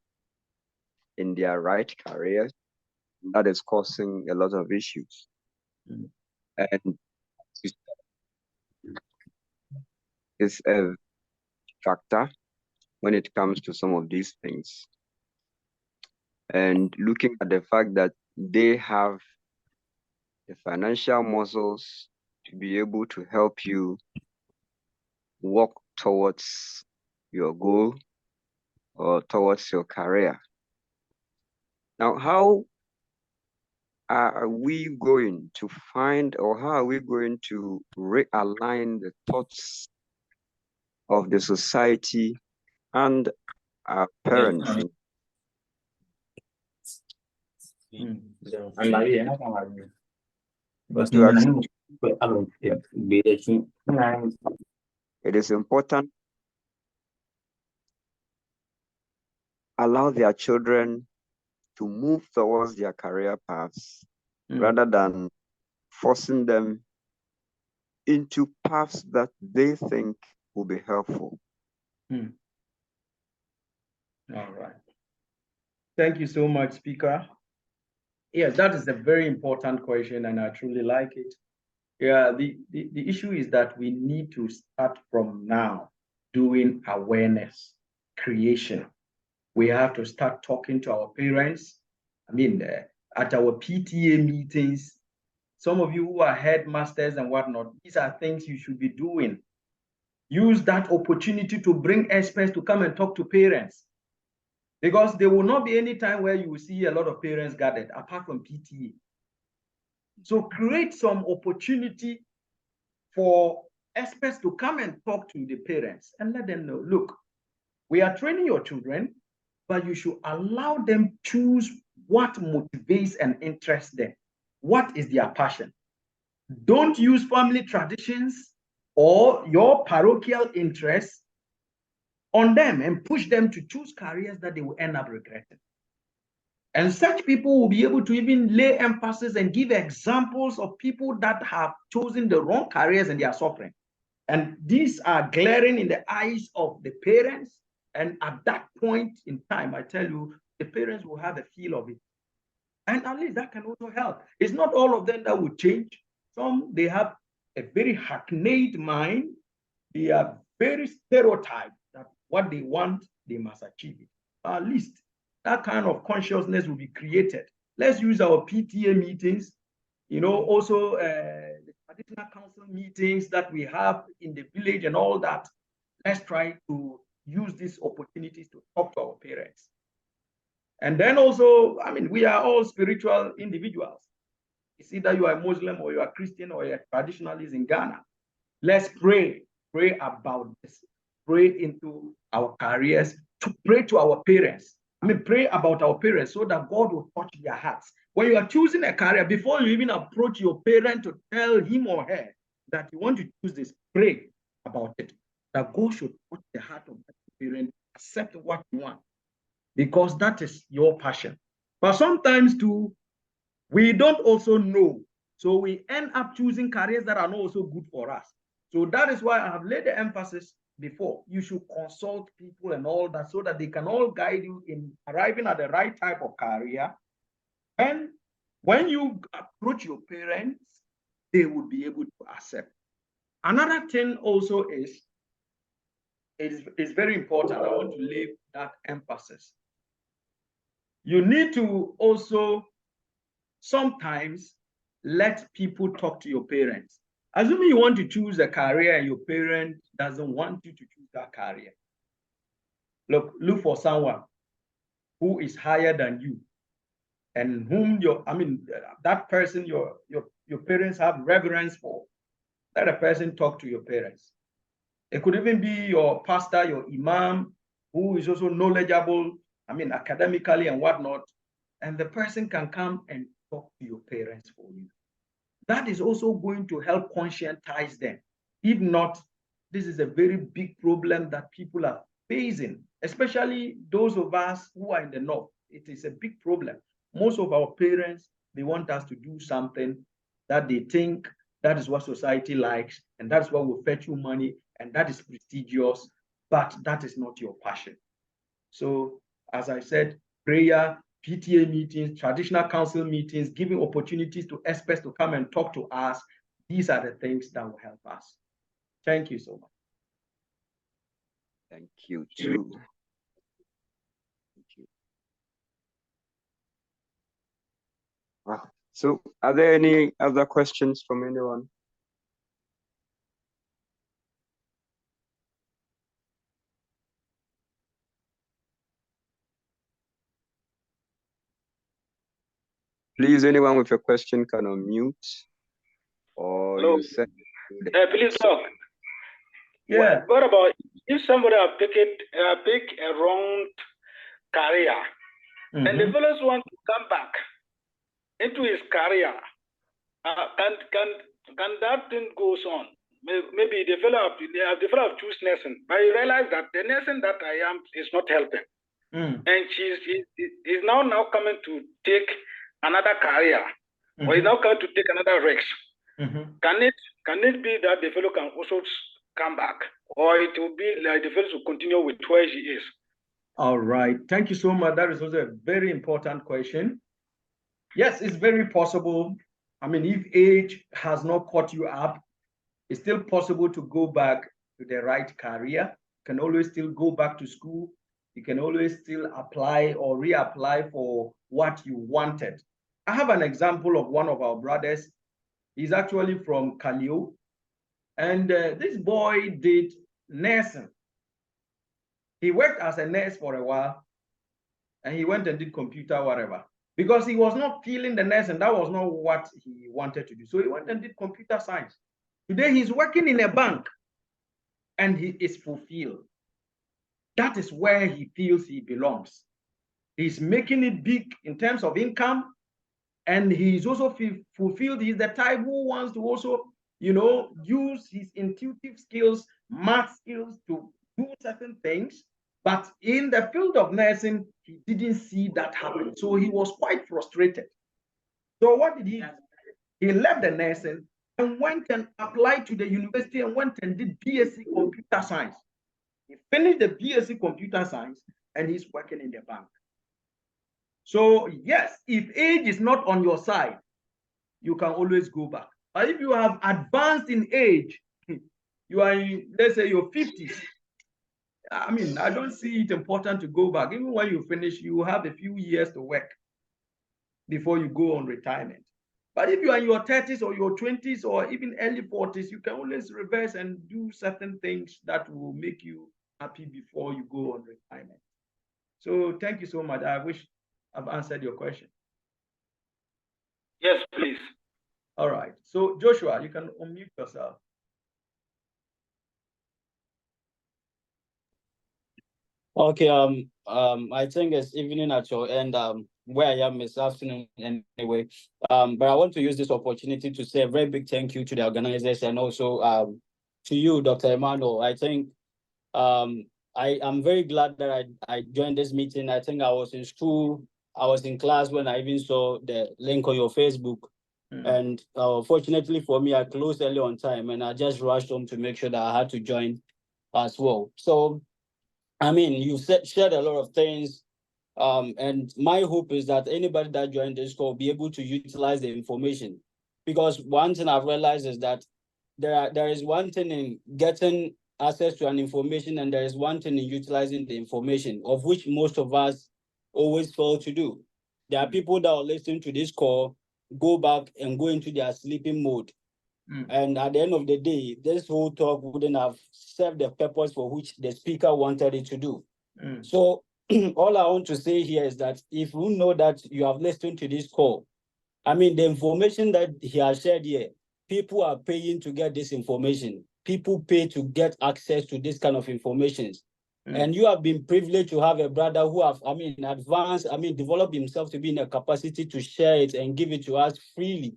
in their right careers. That is causing a lot of issues. And it's a factor when it comes to some of these things. And looking at the fact that they have the financial muscles to be able to help you walk towards your goal or towards your career. Now, how are we going to find, or how are we going to realign the thoughts of the society and our parents it is important allow their children to move towards their career paths rather than forcing them into paths that they think will be helpful. All right. Thank you so much, Speaker. Yes, that is a very important question, and I truly like it. Yeah, the issue is that we need to start from now doing awareness creation. We have to start talking to our parents. I mean, at our PTA meetings, some of you who are headmasters and whatnot, these are things you should be doing. Use that opportunity to bring experts to come and talk to parents. Because there will not be any time where you will see a lot of parents gathered, apart from PTA. So create some opportunity for experts to come and talk to the parents and let them know, look, we are training your children, but you should allow them choose what motivates and interests them. What is their passion? Don't use family traditions or your parochial interests on them and push them to choose careers that they will end up regretting. And such people will be able to even lay emphasis and give examples of people that have chosen the wrong careers and they are suffering. And these are glaring in the eyes of the parents. And at that point in time, I tell you, the parents will have a feel of it. And at least that can also help. It's not all of them that will change. Some, they have a very hackneyed mind. They are very stereotyped that what they want, they must achieve it. At least that kind of consciousness will be created. Let's use our PTA meetings, also the traditional council meetings that we have in the village and all that. Let's try to use these opportunities to talk to our parents. And then also, we are all spiritual individuals. It's either you are a Muslim or you are Christian or you are traditionalist in Ghana. Let's pray about this. Pray into our careers, to pray to our parents. Pray about our parents so that God will touch their hearts. When you are choosing a career, before you even approach your parent to tell him or her that you want to choose this, pray about it. That God should touch the heart of that parent, accept what you want, because that is your passion. But sometimes too, we don't also know. So we end up choosing careers that are not also good for us. So that is why I have laid the emphasis before. You should consult people and all that so that they can all guide you in arriving at the right type of career. And when you approach your parents, they will be able to accept. Another thing also is very important. I want to leave that emphasis. You need to also sometimes let people talk to your parents. Assuming you want to choose a career and your parent doesn't want you to choose that career. Look for someone who is higher than you and whom that person your parents have reverence for. Let a person talk to your parents. It could even be your pastor, your imam, who is also knowledgeable, academically and whatnot. And the person can come and talk to your parents for you. That is also going to help conscientize them. If not, this is a very big problem that people are facing, especially those of us who are in the north. It is a big problem. Most of our parents, they want us to do something that they think that is what society likes, and that's what will fetch you money, and that is prestigious, but that is not your passion. So, as I said, prayer, PTA meetings, traditional council meetings, giving opportunities to experts to come and talk to us. These are the things that will help us. Thank you so much. Thank you too. Thank you. Wow. So are there any other questions from anyone? Please, anyone with a question can unmute, or hello. You said. Please talk. Yeah. What about if somebody have picked a wrong career, and the fellows want to come back into his career? Can that thing goes on? Maybe the fellow have choose nursing, but you realize that the nursing that I am is not helping, and he's now coming to take another career, or he's now coming to take another risk. Can it be that the fellow can also come back, or it will be like the fellow will continue with where she is? All right. Thank you so much. That is also a very important question. Yes, it's very possible. If age has not caught you up, it's still possible to go back to the right career. You can always still go back to school. You can always still apply or reapply for what you wanted. I have an example of one of our brothers. He's actually from Kalio. And this boy did nursing. He worked as a nurse for a while, and he went and did computer, whatever, because he was not feeling the nursing. That was not what he wanted to do. So he went and did computer science. Today, he's working in a bank, and he is fulfilled. That is where he feels he belongs. He's making it big in terms of income, and he's also fulfilled. He's the type who wants to also, use his intuitive skills, math skills to do certain things. But in the field of nursing, he didn't see that happen. So he was quite frustrated. So what did he do? He left the nursing and went and applied to the university and went and did BSc Computer Science. He finished the BSc Computer Science and he's working in the bank. So yes, if age is not on your side, you can always go back. But if you have advanced in age, you are in, let's say, your 50s, I mean, I don't see it important to go back. Even when you finish, you have a few years to work before you go on retirement. But if you are in your 30s or your 20s or even early 40s, you can always reverse and do certain things that will make you happy before you go on retirement. So thank you so much. I wish I've answered your question. Yes, please. All right. So Joshua, you can unmute yourself. Okay, I think it's evening at your end, where I am is afternoon anyway. But I want to use this opportunity to say a very big thank you to the organizers and also to you, Dr. Emmanuel. I think I am very glad that I joined this meeting. I think I was in school, I was in class when I even saw the link on your Facebook. And fortunately for me, I closed early on time and I just rushed home to make sure that I had to join as well. So I mean, you shared a lot of things, and my hope is that anybody that joined this call will be able to utilize the information. Because one thing I've realized is that there is one thing in getting access to an information, and there is one thing in utilizing the information, of which most of us always fail to do. There are people that will listen to this call, go back and go into their sleeping mode. And at the end of the day, this whole talk wouldn't have served the purpose for which the speaker wanted it to do. So all I want to say here is that if you know that you have listened to this call, I mean, the information that he has shared here, people are paying to get this information. People pay to get access to this kind of information. And you have been privileged to have a brother who have, I mean, advanced, I mean, developed himself to be in a capacity to share it and give it to us freely.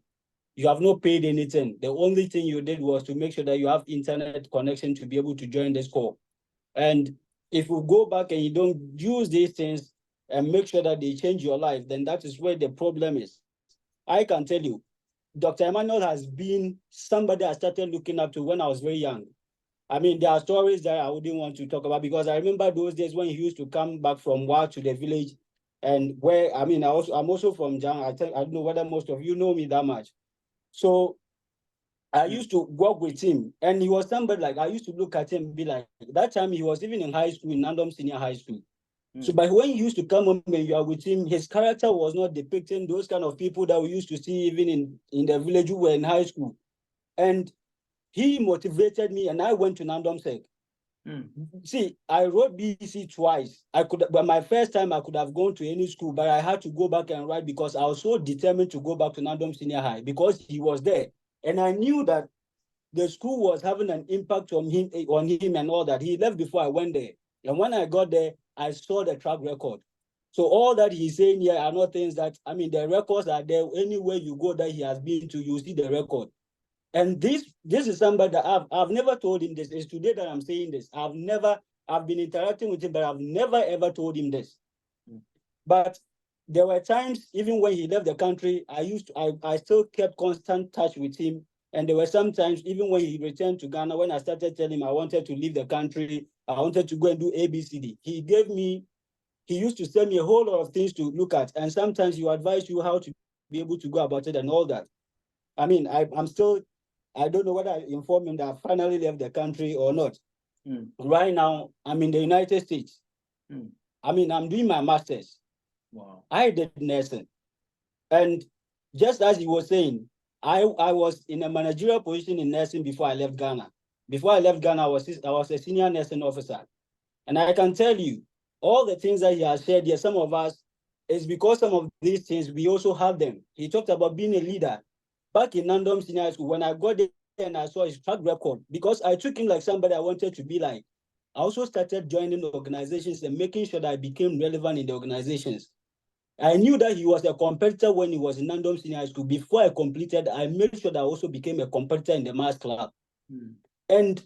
You have not paid anything. The only thing you did was to make sure that you have internet connection to be able to join this call. And if you go back and you don't use these things and make sure that they change your life, then that is where the problem is. I can tell you, Dr. Emmanuel has been somebody I started looking up to when I was very young. I mean, there are stories that I wouldn't want to talk about because I remember those days when he used to come back from work to the village, and where, I mean, I'm also from Jang. I don't know whether most of you know me that much. So I used to work with him, and he was somebody like I used to look at him and be like, that time he was even in high school, in Nandom Senior High School. So, but when he used to come home and you are with him, his character was not depicting those kind of people that we used to see even in the village who were in high school. And he motivated me, and I went to Nandom Sec. See, I wrote BC twice. But my first time I could have gone to any school, but I had to go back and write because I was so determined to go back to Nandom Senior High because he was there. And I knew that the school was having an impact on him and all that. He left before I went there. And when I got there, I saw the track record. So all that he's saying here are not things that, I mean, the records are there. Anywhere you go that he has been to, you see the record. And this is somebody that I've never told him this. It's today that I'm saying this. I've been interacting with him, but I've never ever told him this. But there were times, even when he left the country, I still kept constant touch with him. And there were some times, even when he returned to Ghana, when I started telling him I wanted to leave the country, I wanted to go and do ABCD. He used to send me a whole lot of things to look at. And sometimes he advised you how to be able to go about it and all that. I mean, I don't know whether I informed him that I finally left the country or not. Right now, I'm in the United States. I mean, I'm doing my master's. Wow. I did nursing. And just as he was saying, I was in a managerial position in nursing before I left Ghana. Before I left Ghana, I was a senior nursing officer. And I can tell you, all the things that he has shared here, some of us, is because some of these things, we also have them. He talked about being a leader. Back in Nandom Senior High School, when I got there and I saw his track record, because I took him like somebody I wanted to be like, I also started joining organizations and making sure that I became relevant in the organizations. I knew that he was a competitor when he was in Nandom Senior High School. Before I completed, I made sure that I also became a competitor in the mass club. And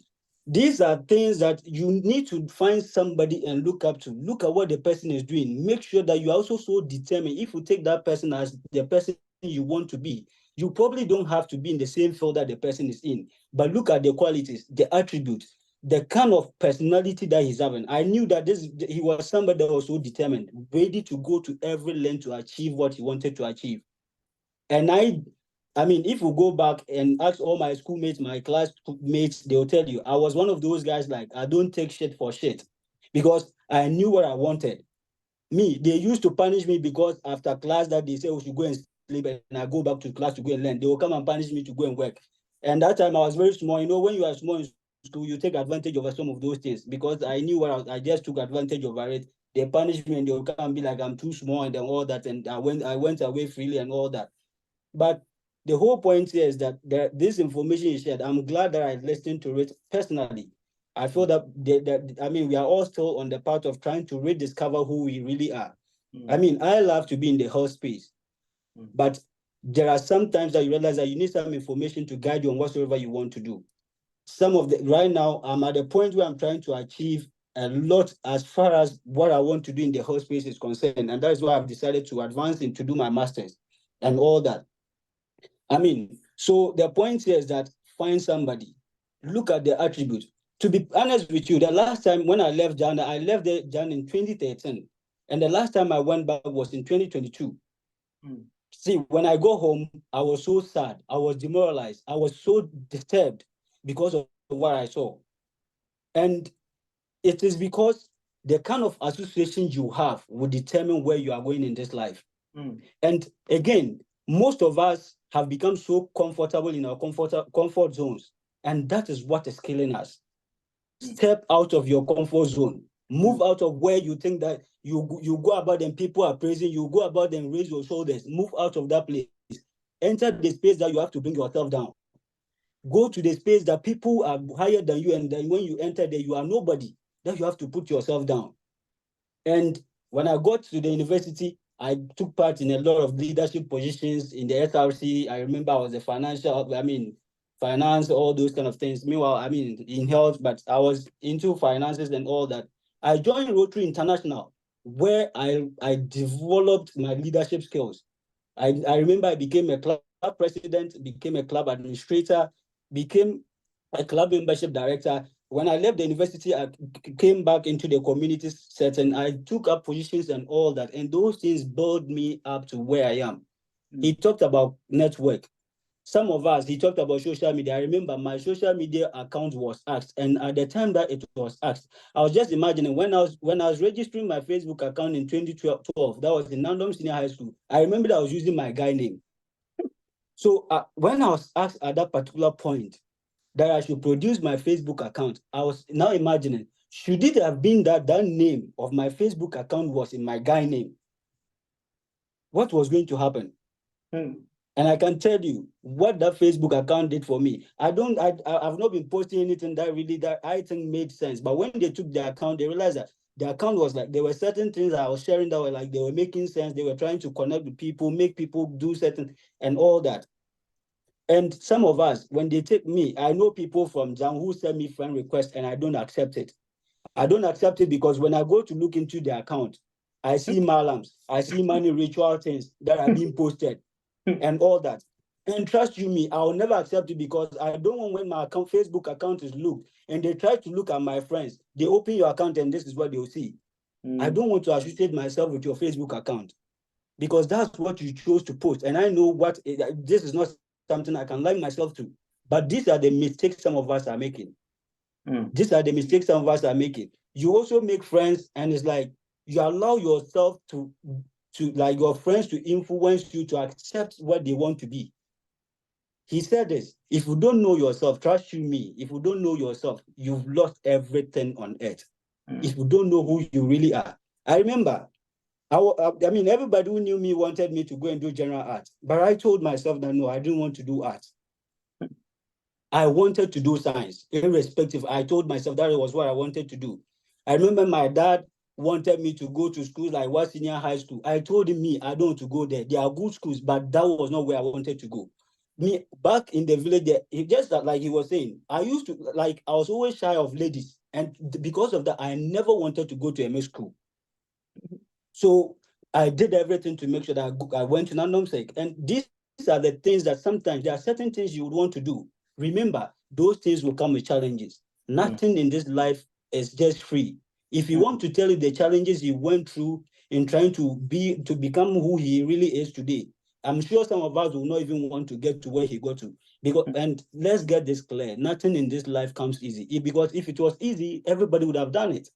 these are things that you need to find somebody and look up to. Look at what the person is doing. Make sure that you are also so determined. If you take that person as the person you want to be, you probably don't have to be in the same field that the person is in. But look at the qualities, the attributes, the kind of personality that he's having. I knew that he was somebody that was so determined, ready to go to every length to achieve what he wanted to achieve. And I mean, if you go back and ask all my schoolmates, my classmates, they'll tell you I was one of those guys like I don't take shit for shit because I knew what I wanted. Me, they used to punish me because after class that they say we should go and sleep and I go back to class to go and learn. They will come and punish me to go and work. And that time I was very small. You know, when you are small in school, you take advantage of some of those things because I knew what I just took advantage of it. They punish me and they'll come and be like, I'm too small and then all that. And I went away freely and all that. But the whole point here is that this information is shared. I'm glad that I listened to it personally. I feel that I mean, we are all still on the path of trying to rediscover who we really are. I mean, I love to be in the health space, but there are some times that you realize that you need some information to guide you on whatsoever you want to do. Right now, I'm at the point where I'm trying to achieve a lot as far as what I want to do in the health space is concerned. And that is why I've decided to advance into do my master's and all that. I mean, so the point here is that find somebody, look at the attributes. To be honest with you, the last time when I left Ghana in 2013. And the last time I went back was in 2022. See, when I go home, I was so sad. I was demoralized. I was so disturbed because of what I saw. And it is because the kind of association you have will determine where you are going in this life. And again, most of us have become so comfortable in our comfort zones. And that is what is killing us. Step out of your comfort zone. Move out of where you think that you go about and people are praising you, go about and raise your shoulders. Move out of that place. Enter the space that you have to bring yourself down. Go to the space that people are higher than you, and then when you enter there, you are nobody. Then you have to put yourself down. And when I got to the university, I took part in a lot of leadership positions in the SRC. I remember I was a finance, all those kind of things. Meanwhile, I mean, in health, but I was into finances and all that. I joined Rotary International, where I developed my leadership skills. I remember I became a club president, became a club administrator, became a club membership director. When I left the university, I came back into the community setting. I took up positions and all that, and those things built me up to where I am. He talked about network. Some of us, he talked about social media. I remember my social media account was asked, and at the time that it was asked, I was just imagining when I was registering my Facebook account in 2012, that was in Nandom Senior High School. I remember that I was using my guy name. So when I was asked at that particular point that I should produce my Facebook account, I was now imagining, should it have been that name of my Facebook account was in my guy name? What was going to happen? And I can tell you what that Facebook account did for me. I've not been posting anything that I think made sense. But when they took the account, they realized that the account was like, there were certain things that I was sharing that were like, they were making sense. They were trying to connect with people, make people do certain and all that. And some of us, when they take me, I know people from Jam who send me friend requests and I don't accept it. I don't accept it because when I go to look into the account, I see malams, I see money ritual things that are being posted and all that. And trust you me, I will never accept it because I don't want when my Facebook account is looked and they try to look at my friends, they open your account and this is what they'll see. I don't want to associate myself with your Facebook account because that's what you chose to post. And I know this is not something I can lie myself to. But these are the mistakes some of us are making. These are the mistakes some of us are making. You also make friends, and it's like you allow yourself to like your friends to influence you to accept what they want to be. He said this, if you don't know yourself, trust you me, if you don't know yourself, you've lost everything on earth. If you don't know who you really are. I remember, I mean, everybody who knew me wanted me to go and do general art, but I told myself that no, I didn't want to do art. I wanted to do science, irrespective. I told myself that it was what I wanted to do. I remember my dad wanted me to go to schools like what senior high school. I told him, I don't want to go there. They are good schools, but that was not where I wanted to go. Me, back in the village there, just like he was saying, I was always shy of ladies. And because of that, I never wanted to go to MS school. So I did everything to make sure that I went to Nandomsek. And these are the things that sometimes there are certain things you would want to do. Remember, those things will come with challenges. Nothing in this life is just free. If you want to tell you the challenges he went through in trying to become who he really is today, I'm sure some of us will not even want to get to where he got to. Because, and let's get this clear, nothing in this life comes easy. Because if it was easy, everybody would have done it.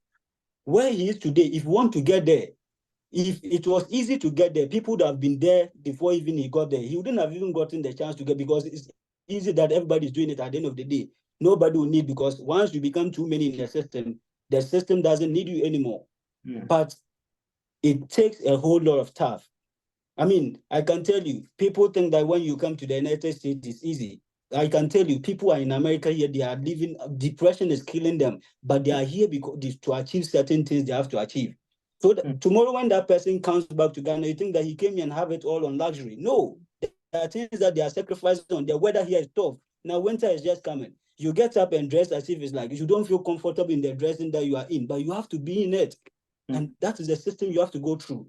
Where he is today, if you want to get there, if it was easy to get there, people would have been there before even he got there. He wouldn't have even gotten the chance to get, because it's easy that everybody's doing it at the end of the day. Nobody will need, because once you become too many in the system doesn't need you anymore. But it takes a whole lot of tough. I mean, I can tell you, people think that when you come to the United States, it's easy. I can tell you, people are in America here, they are living, depression is killing them, but they are here because to achieve certain things they have to achieve. So tomorrow when that person comes back to Ghana, you think that he came here and have it all on luxury. No, there are things that they are sacrificing on. The weather here is tough. Now winter is just coming. You get up and dress as if it's like, you don't feel comfortable in the dressing that you are in, but you have to be in it. And that is the system you have to go through.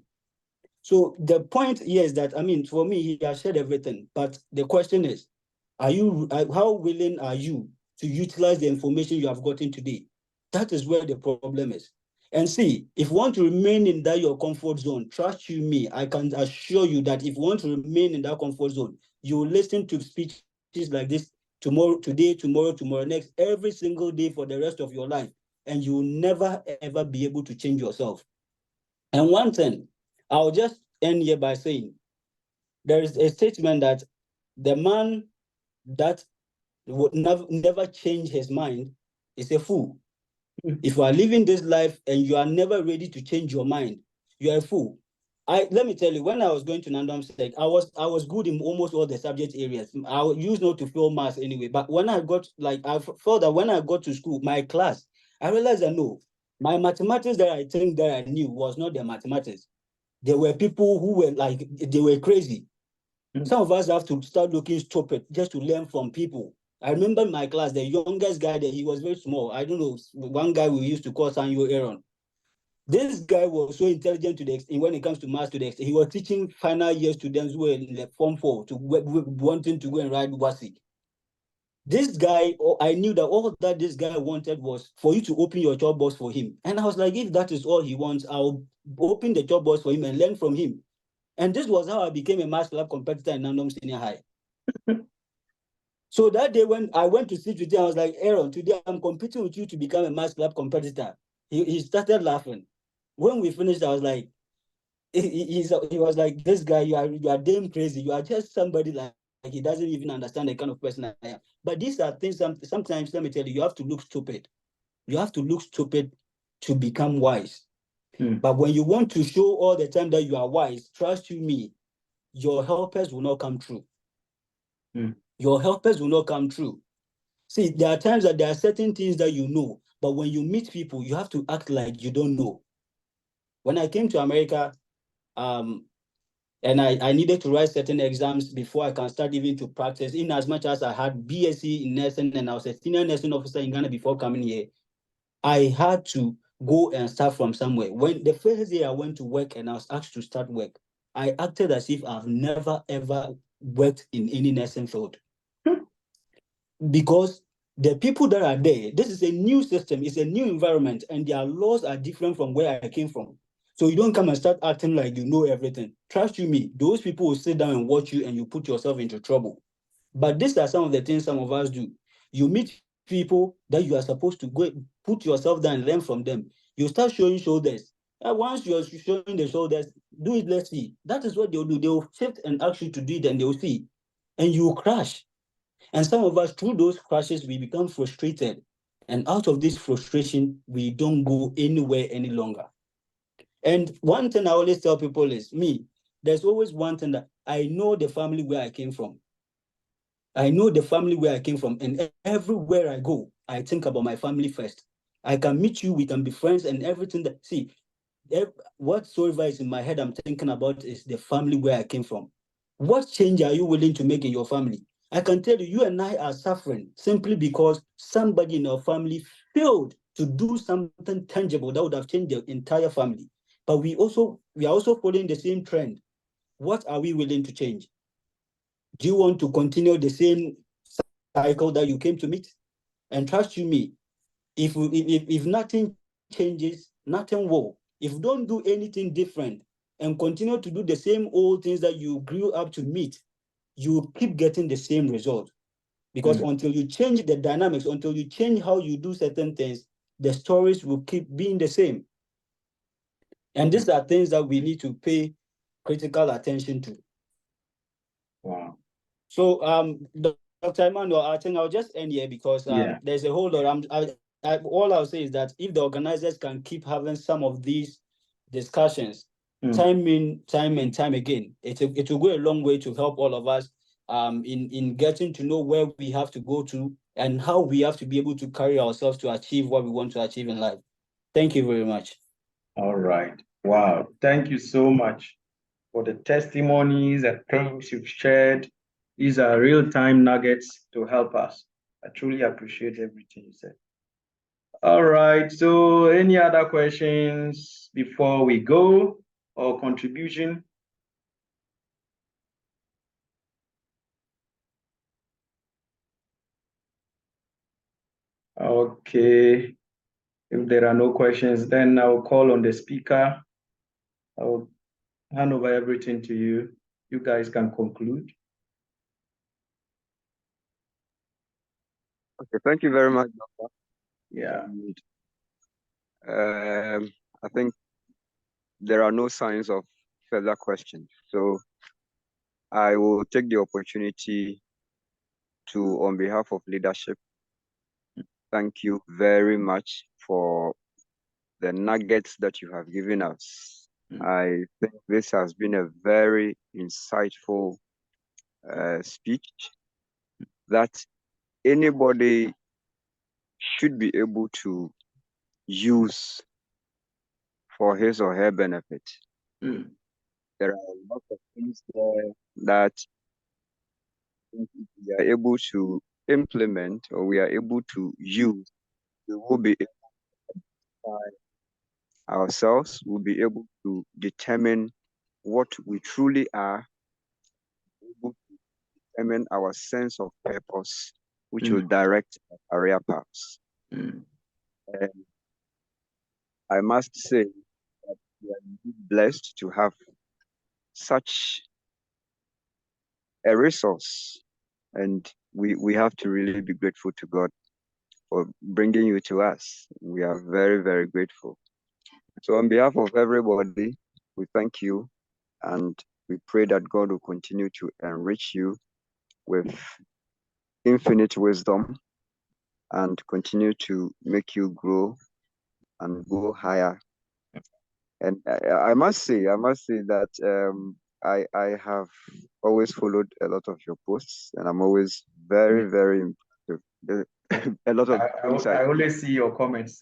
So the point here is that, I mean, for me, he has said everything, but the question is, how willing are you to utilize the information you have gotten today? That is where the problem is. And see, if you want to remain in that your comfort zone, trust you me, I can assure you that if you want to remain in that comfort zone, you will listen to speeches like this tomorrow, today, tomorrow, next, every single day for the rest of your life. And you will never, ever be able to change yourself. And one thing, I'll just end here by saying, there is a statement that the man that would never change his mind is a fool. If you are living this life and you are never ready to change your mind, you are a fool. Let me tell you, when I was going to Nandam Sec, I was good in almost all the subject areas. I used not to fail maths anyway. But when I got, I felt that when I got to school, my class, I realized that no, my mathematics that I think that I knew was not the mathematics. There were people who were like, they were crazy. Some of us have to start looking stupid just to learn from people. I remember in my class, the youngest guy there, he was very small. I don't know, one guy we used to call Sanyo Aaron. This guy was so intelligent to the extent, when it comes to maths, to the extent, he was teaching final year students who were in the Form 4 to wanting to go and ride WASI. This guy, I knew that all that this guy wanted was for you to open your job box for him. And I was like, if that is all he wants, I'll open the job box for him and learn from him. And this was how I became a maths club competitor in Nandom Senior High. So that day when I went to sit with him, I was like, Aaron, today I'm competing with you to become a maths club competitor. He started laughing. When we finished, I was like, he was like, this guy, you are damn crazy. You are just somebody like he doesn't even understand the kind of person I am. But these are things, sometimes, let me tell you, you have to look stupid. You have to look stupid to become wise. But when you want to show all the time that you are wise, trust you me, your helpers will not come true. Your helpers will not come true. See, there are times that there are certain things that you know, but when you meet people, you have to act like you don't know. When I came to America, and I needed to write certain exams before I can start even to practice, in as much as I had BSc in nursing and I was a senior nursing officer in Ghana before coming here, I had to go and start from somewhere. When the first day I went to work and I was asked to start work, I acted as if I've never, ever worked in any nursing field. Because the people that are there, this is a new system, it's a new environment, and their laws are different from where I came from. So you don't come and start acting like you know everything. Trust you me, those people will sit down and watch you and you put yourself into trouble. But these are some of the things some of us do. You meet people that you are supposed to go put yourself down and learn from them. You start showing shoulders. And once you're showing the shoulders, do it, let's see. That is what they'll do. They'll shift and ask you to do it and they'll see. And you crash. And some of us, through those crashes, we become frustrated. And out of this frustration, we don't go anywhere any longer. And one thing I always tell people is, there's always one thing that I know the family where I came from. I know the family where I came from. And everywhere I go, I think about my family first. I can meet you, we can be friends and everything that, whatsoever is in my head I'm thinking about is the family where I came from. What change are you willing to make in your family? I can tell you, you and I are suffering simply because somebody in our family failed to do something tangible that would have changed the entire family. But we are also following the same trend. What are we willing to change? Do you want to continue the same cycle that you came to meet? And trust you me, if nothing changes, nothing will. If you don't do anything different, and continue to do the same old things that you grew up to meet, you keep getting the same result. Because until you change the dynamics, until you change how you do certain things, the stories will keep being the same. And these are things that we need to pay critical attention to. Wow. So, Dr. Emmanuel, I think I'll just end here because there's a whole lot. All I'll say is that if the organizers can keep having some of these discussions, time and time again, it will go a long way to help all of us in getting to know where we have to go to and how we have to be able to carry ourselves to achieve what we want to achieve in life. Thank you very much. All right. Wow. Thank you so much for the testimonies and things you've shared. These are real-time nuggets to help us. I truly appreciate everything you said. All right. So any other questions before we go or contribution? Okay. If there are no questions, then I'll call on the speaker. I'll hand over everything to you. You guys can conclude. Okay, thank you very much, Doctor. Yeah. I think there are no signs of further questions. So I will take the opportunity to, on behalf of leadership, thank you very much for the nuggets that you have given us. I think this has been a very insightful speech that anybody should be able to use for his or her benefit. There are a lot of things there that we are able to implement or we are able to use. We will be able to identify ourselves, we'll be able to determine what we truly are, able to determine our sense of purpose, which will direct our career paths. And I must say that we are indeed blessed to have such a resource, and we have to really be grateful to God for bringing you to us. We are very, very grateful. So on behalf of everybody, we thank you and we pray that God will continue to enrich you with infinite wisdom and continue to make you grow and go higher. And I must say that I have always followed a lot of your posts, and I'm always very, very impressed. A lot of I always see your comments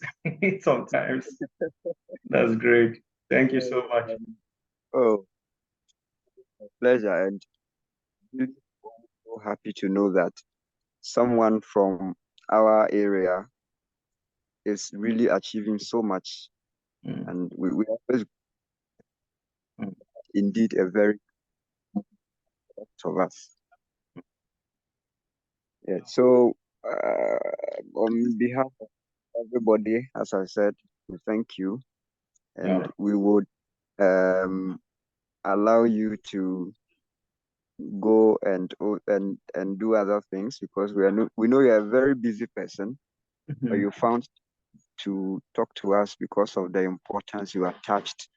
sometimes. That's great. Thank you so much. Oh, pleasure. And really so happy to know that someone from our area is really achieving so much. And we always indeed a very of us. Yeah. So on behalf of everybody, as I said, we thank you, and we would allow you to go and do other things because we know you're a very busy person, but you found to talk to us because of the importance you attached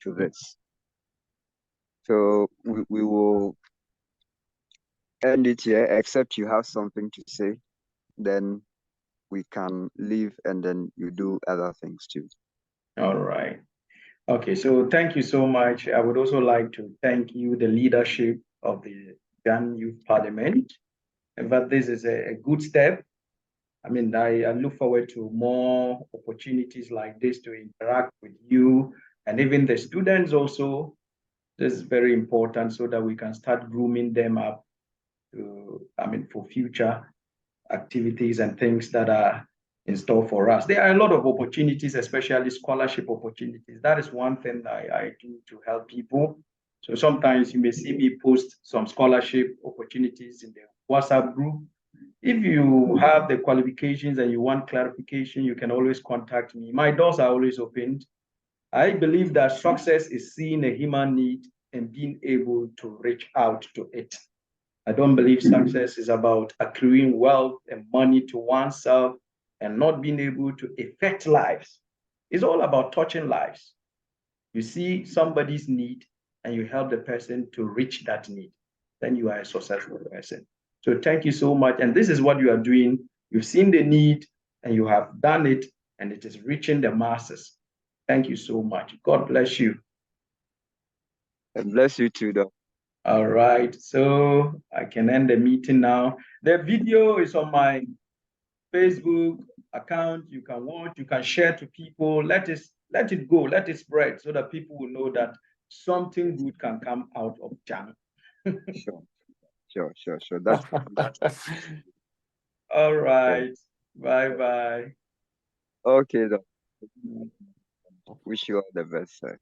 to this. So we will end it here, except you have something to say, then we can leave and then you do other things too. All right. Okay, so thank you so much. I would also like to thank you, the leadership of the Ghana Youth Parliament. But this is a good step. I mean, I look forward to more opportunities like this to interact with you and even the students also. This is very important so that we can start grooming them up for future activities and things that are in store for us. There are a lot of opportunities, especially scholarship opportunities. That is one thing I do to help people. So sometimes you may see me post some scholarship opportunities in the WhatsApp group. If you have the qualifications and you want clarification, you can always contact me. My doors are always opened. I believe that success is seeing a human need and being able to reach out to it. I don't believe success is about accruing wealth and money to oneself and not being able to affect lives. It's all about touching lives. You see somebody's need and you help the person to reach that need, then you are a successful person. So thank you so much. And this is what you are doing. You've seen the need and you have done it, and it is reaching the masses. Thank you so much. God bless you. And bless you too, Doc. All right, so I can end the meeting now. The video is on my Facebook account. You can watch, you can share to people. Let it go, let it spread so that people will know that something good can come out of Jang. Sure. That's all right. Bye. Okay, Doc. Wish you all the best, sir.